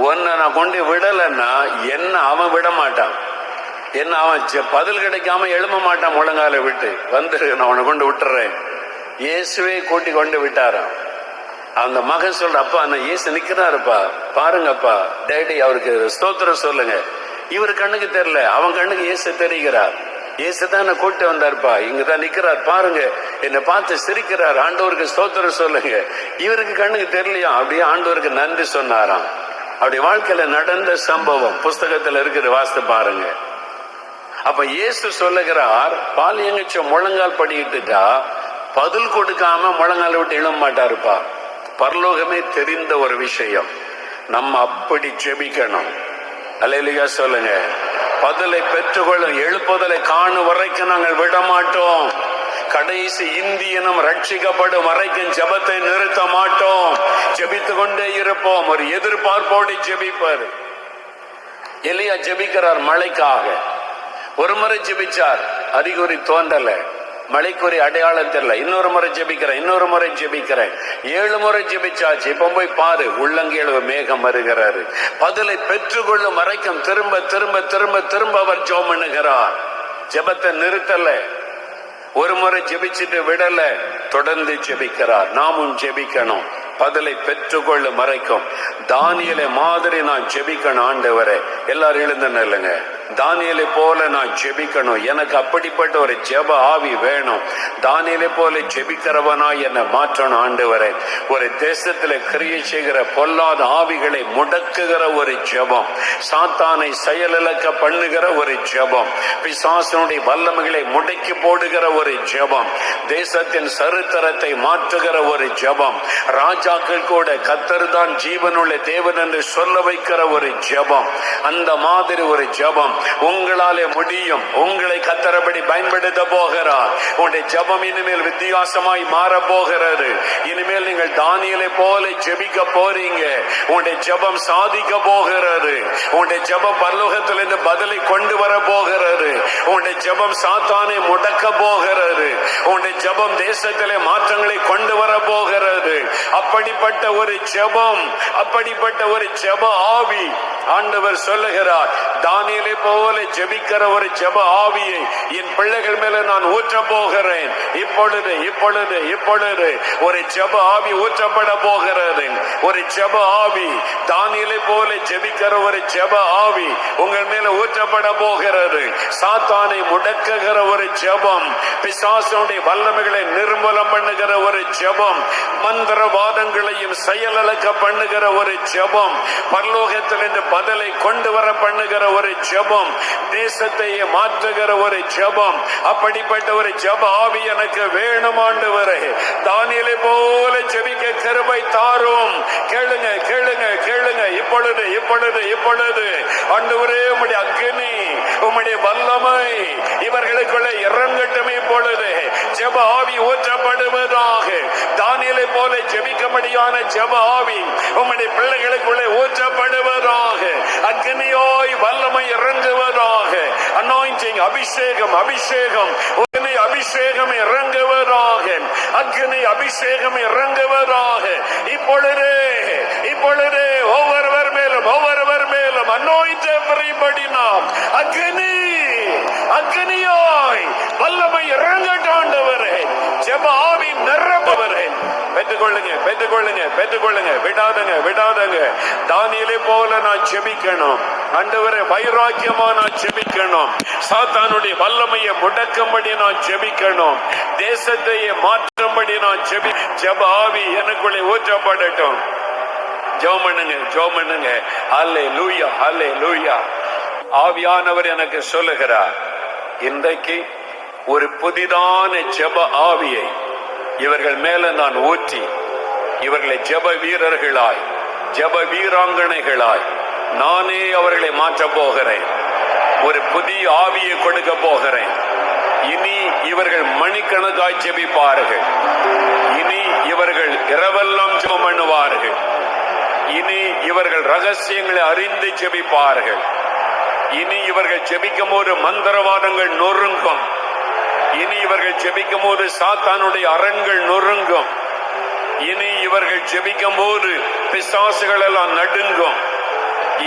உன்னை நான் கொண்டு விடலைன்னா என்ன அவன் விட மாட்டான், என்ன அவன் பதில் கிடைக்காம எழும்ப மாட்டான். முழங்கால விட்டு வந்துரு, நான் அவனை கொண்டு விட்டுறேன். இயேசுவே கூட்டி கொண்டு விட்டாராம். அந்த மகன் சொல்ற, அப்பா நான் இயேசு நிக்கிறாருப்பா, பாருங்கப்பா டேடி, அவருக்கு ஸ்தோத்திரம் சொல்லுங்க. இவரு கண்ணுக்கு தெரியல, அவன் கண்ணுக்கு இயேசு தெரிகிறார். இயேசு தான் என்ன கூட்டி வந்தாருப்பா, இங்கதான் நிக்கிறார் பாருங்க, என்னை பார்த்து சிரிக்கிறார், ஆண்டவருக்கு ஸ்தோத்திரம் சொல்லுங்க. இவருக்கு கண்ணுக்கு தெரியலையா, அப்படியே ஆண்டவருக்கு நன்றி சொன்னாராம். அப்படி வாழ்க்கையில நடந்த சம்பவம் புஸ்தகத்துல இருக்கிற, வாசித்து பாருங்க. அப்ப இயேசு சொல்லுகிறார், பால் எங்கச்ச முழங்கால் படிக்கிட்டுட்டா பதில் கொடுக்காம முழங்கால் விட்டு எழும்ப மாட்டாருப்பா. பரலோகமே தெரிந்த ஒரு விஷயம், நம்ம அப்படி ஜெபிக்கணும். அல்லேலூயா சொல்லுங்க. பதிலை பெற்றுக்கொள்ளும், எழுப்புதலை காணும் வரைக்கும் நாங்கள் விட மாட்டோம். கடைசி இந்தியனும் ரட்சிக்கப்படும் வரைக்கும் ஜெபத்தை நிறுத்த மாட்டோம். ஜெபித்து கொண்டே இருப்போம். ஒரு எதிர்பார்ப்போடு ஜெபிப்பார். எலியா ஜெபிக்கிறார் மழைக்காக. ஒரு முறை ஜெபிச்சார், அறிகுறி தோன்றல, மழைக்குறி அடையாளம் தெரியல. இன்னொரு முறை ஜெபிக்கிறேன், இன்னொரு முறை ஜெபிக்கிறேன். 7 முறை ஜெபிச்சாச்சு. இப்ப போய் பாரு, உள்ளங்கையில மேகம் வருகிறாரு. பதிலை பெற்றுக்கொள்ளும் வரைக்கும் திரும்ப திரும்ப திரும்ப திரும்ப அவர் ஜெபம் பண்ணுகிறார். ஜெபத்தை நிறுத்தல, ஒரு முறை ஜெபிச்சுட்டு விடல, தொடர்ந்து ஜெபிக்கிறார். நாமும் ஜெபிக்கணும், பதிலை பெற்றுக்கொள்ளும் வரைக்கும். தானியேலை மாதிரி நான் ஜெபிக்கணும். ஆண்டவரே, எல்லாரும் எழுந்து நில்லுங்க. தானியேலை போல நான் ஜெபிக்கணும். எனக்கு அப்படிப்பட்ட ஒரு ஜெப ஆவி வேணும். தானியேலை போல ஜெபிக்கிறவனா என்னை மாற்றணும். ஆண்டவரே, ஒரு தேசத்துல கிரியை செய்கிற பொல்லாத ஆவிகளை முடக்குகிற ஒரு ஜெபம், சாத்தானை செயலிழக்க பண்ணுகிற ஒரு ஜெபம், பிசாசனுடைய வல்லமைகளை முடக்கி போடுகிற ஒரு ஜெபம், தேசத்தின் சரித்திரத்தை மாற்றுகிற ஒரு ஜெபம், ராஜாக்கள் கூட கர்த்தர் தான் ஜீவனுள்ள தேவன் என்று சொல்ல வைக்கிற ஒரு ஜெபம், அந்த மாதிரி ஒரு ஜெபம் உங்களாலே முடியும். உங்களை கர்த்தரபடி பயன்படுத்த போகிறார். உங்களுடைய ஜெபம் இனிமேல் வித்தியாசமாய் மாற போகிறது. இனிமேல் நீங்கள் தானியேலை போல ஜெபிக்க போறீங்க. உங்களுடைய ஜெபம் சாதிக்க போகிறது. உங்களுடைய ஜெபம் பரலோகத்திலிருந்து பதிலை கொண்டு வர போகிறது. உங்களுடைய ஜெபம் சாத்தானை முடக்க போகிறது. உங்களுடைய ஜெபம் தேசத்திலே மாற்றங்களை கொண்டு வர போகிறது. அப்படிப்பட்ட ஒரு ஜெபம், அப்படிப்பட்ட ஒரு ஜெப ஆவி ஆண்டவர் சொல்லுகிறார். தானியேலை போல ஜெபிக்கிற ஒரு ஜெப ஆவியை என் பிள்ளைகள் மேல நான் ஊற்ற போகிறேன். இப்பொழுது இப்பொழுது இப்பொழுது ஒரு ஜெப ஆவி ஊற்றப்பட போகிறது. ஒரு ஜெப ஆவி, தானியேலை போல ஜெபிக்கிற ஒரு ஜெப ஆவி உங்கள் மேல ஊற்றப்பட போகிறது. சாத்தானை முடக்குகிற ஒரு ஜெபம், பிசாசுடைய வல்லமைகளை நிர்மூலம் பண்ணுகிற ஒரு ஜெபம், மந்திரவாதங்களையும் செயலிழக்க பண்ணுகிற ஒரு ஜெபம், பரலோகத்திலிருந்து பதிலை கொண்டு வர பண்ணுகிற ஒரு ஜெபம், தேசத்தையே மாற்றுகிற ஒரு ஜெபம். அப்படிப்பட்ட ஒரு ஜெப ஆவி எனக்கு வேணும் ஆண்டவரே. தானியேலை போல ஜெபிக்க கிருபை தாரும். கேளுங்க கேளுங்க கேளுங்க. இப்பொழுது இப்பொழுது இப்பொழுது ஆண்டவரே, உம்முடைய அக்கினி, உம்முடைய வல்லமை இவர்களுக்குள்ள இறங்கட்டும். இப்பொழுது ஜெப ஆவி ஊற்றப்படுவதாக. தானியேலை போல ஜெபிக்கும்படியான ஜெப ஆவி உம்முடைய பிள்ளைகளுக்குள்ளே ஊற்றப்படுவதாக. அக்கினியாய் வல்லமை இறங்குவதாக. அனாயிண்டிங், அபிஷேகம், அபிஷேகம், அபிஷேகம் இறங்குவதாக. அக்கினி அபிஷேகம் இறங்குவதாக. இப்பொழுது இப்பொழுது ஒவ்வொருவர் மேலும் ஒவ்வொருவர் மேலும் anoint everybody now. அக்கினி, அக்கினியாய் வல்லமை இறங்கட்டும் ஆண்டவரே. ஜெப ஆவி நிரப்புவரே. பெற்றுக்கொள்ளுங்க பெற்றுக்கொள்ளுங்க பெற்றுக்கொள்ளுங்க. விடாதுங்க விடாதுங்க. தானியேலை போல நான் ஜெபிக்கணும் ஆண்டவரே. வைராக்கியமா நான் ஜெபிக்கணும். சாத்தானுடைய வல்லமையை முடக்கும்படி நான் ஜெபிக்கணும். தேசத்தையே மாற்றும்படி நான் ஜெப ஆவி எனக்குள்ளே ஊற்றப்படட்டும். ஜெபம் பண்ணுங்க ஜெபம் பண்ணுங்க. ஹல்லேலூயா ஹல்லேலூயா. ஆவியானவர் எனக்கு சொல்லுகிறார், இன்றைக்கு ஒரு புதிதான ஜெப ஆவியை இவர்கள் மேல நான் ஊற்றி, இவர்களை ஜெப வீரர்களாய், ஜெப வீராங்கனைகளாய் நானே அவர்களை மாற்றப் போகிறேன். ஒரு புதிய ஆவியை கொடுக்க போகிறேன். இனி இவர்கள் மணிக்கணக்காய் ஜெபிப்பார்கள். இனி இவர்கள் இரவெல்லாம் ஜெபம் பண்ணுவார்கள். இனி இவர்கள் ரகசியங்களை அறிந்து ஜெபிப்பார்கள். இனி இவர்கள் ஜெபிக்கும் போது மந்திரவாதங்கள் நொறுங்கும். இனி இவர்கள் ஜெபிக்கும் போது சாத்தானுடைய அரண்கள் நொறுங்கும். இனி இவர்கள் ஜெபிக்கும் போது பிசாசுகள் எல்லாம் நடுங்கும்.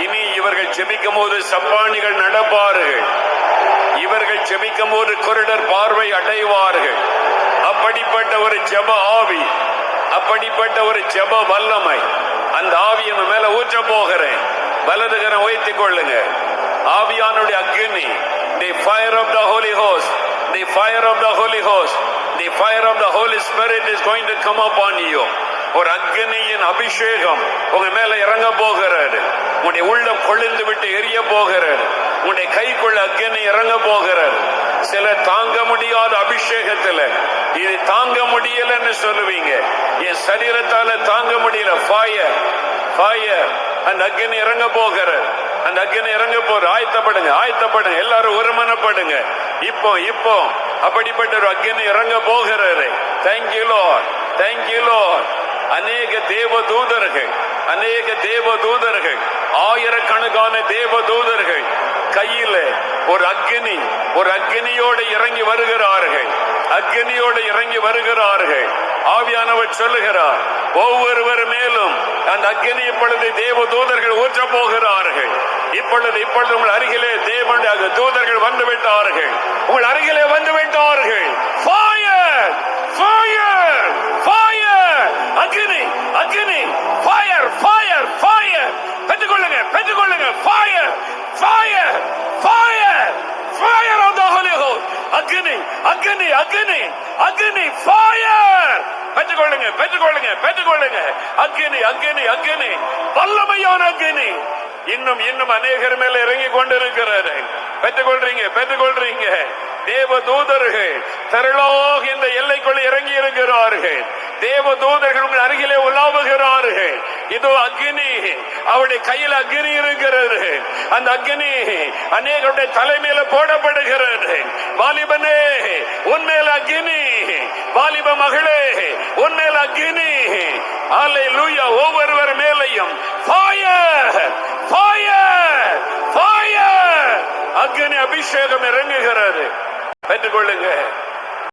இனி இவர்கள் ஜெபிக்கும் போது சப்பானிகள் நடப்பார்கள். இவர்கள் ஜெபிக்கும் போது குருடர் பார்வை அடைவார்கள். அப்படிப்பட்ட ஒரு ஜெப ஆவி, அப்படிப்பட்ட ஒரு ஜெப வல்லமை அந்த ஆவியின் மேல ஊற்ற போகிறேன். வலதுகரம் வைத்துக் கொள்ளுங்க. ஆவியானுடைய அக்னி, the fire of the Holy Ghost, the fire of the Holy Ghost, the fire of the Holy Spirit is going to come upon you. ஒரு அக்னியின் அபிஷேகம் உங்க மேல இறங்க போகிறது. உங்களுடைய உள்ளம் கொழுந்து விட்டு எரிய போகிறது. உங்களுடைய கைக்குள்ள அக்னி இறங்க போகிறது. சில தாங்க முடியாத அபிஷேகத்துல இது தாங்க முடியலன்னு சொல்லுவீங்க. என் சரீரத்தால தாங்க முடியல. ஃபயர், ஃபயர், அந்த அக்னி இறங்க போகிறது. அந்த அக்னி இறங்க போற. ஆயத்தப்படுங்க, ஆயத்தப்படுங்க, எல்லாரும் ஒருமனப்படுங்க. இப்போ இப்போ அப்படிப்பட்ட ஒரு அக்னி இறங்க போகிறது. Thank you Lord, thank you Lord. அநேக தேவ தூதர்கள், அநேக தேவ தூதர்கள், ஆயிரக்கணக்கான தேவ தூதர்கள் கையில ஒரு அக்னி, ஒரு அக்னியோடு இறங்கி வருகிறார்கள். அக்னியோடு இறங்கி வருகிறார்கள். ஆவியானவர் சொல்லுகிறார், ஒவ்வொருவர் மேலும் அந்த அக்னி இப்பொழுது தேவ தூதர்கள் ஊற்ற போகிறார்கள். இப்பொழுது உங்கள் அருகிலே தேவனுடைய தூதர்கள் வந்து விட்டார்கள். உங்கள் அருகிலே வந்து விட்டார்கள். ஃபயர், ஃபயர், ஃபயர், அக்னி, அக்னி, ஃபயர், ஃபயர், ஃபயர். பெற்றுக்கொள்ளுங்க, பெற்றுக்கொள்ளுங்க. Fire, fire, fire, fire of the Holy Ghost. அக்னி, அக்னி, அக்னி, அக்னி, ஃபயர். பெற்றுக்கொள்ளுங்க, பெற்றுக்கொள்ளுங்க, பெற்றுக்கொள்ளுங்க. அக்னி, அக்னி, அக்னி, வல்லமையான அக்னி இன்னும் இன்னும் அநேகர் மேல இறங்கி கொண்டிருக்கிறது. பெற்றுக்கொள்றீங்க, பெற்றுக்கொள்றீங்க. தேவ தூதர்கள் திரளாக இந்த எல்லைக்குள் இறங்கி இருக்கிறார்கள். தேவ தூதர்கள் உங்கள் அருகிலே உலாவுகிறார்கள். இதோ அக்னி, அவருடைய கையில் அக்னி இருக்கிறது. அந்த அக்னி அநேகருடைய தலைமையில போடப்படுகிறது. வாலிபனே, உன்மேல் அக்னி. வாலிப மகளே, உன்மேல் அக்னி. அல்லேலூயா. ஒவ்வொருவர் மேலையும் ஃபயர், ஃபயர், ஃபயர், அக்னி அபிஷேகம் இறங்குகிறது. பெற்றுக்கொள்ளுங்க.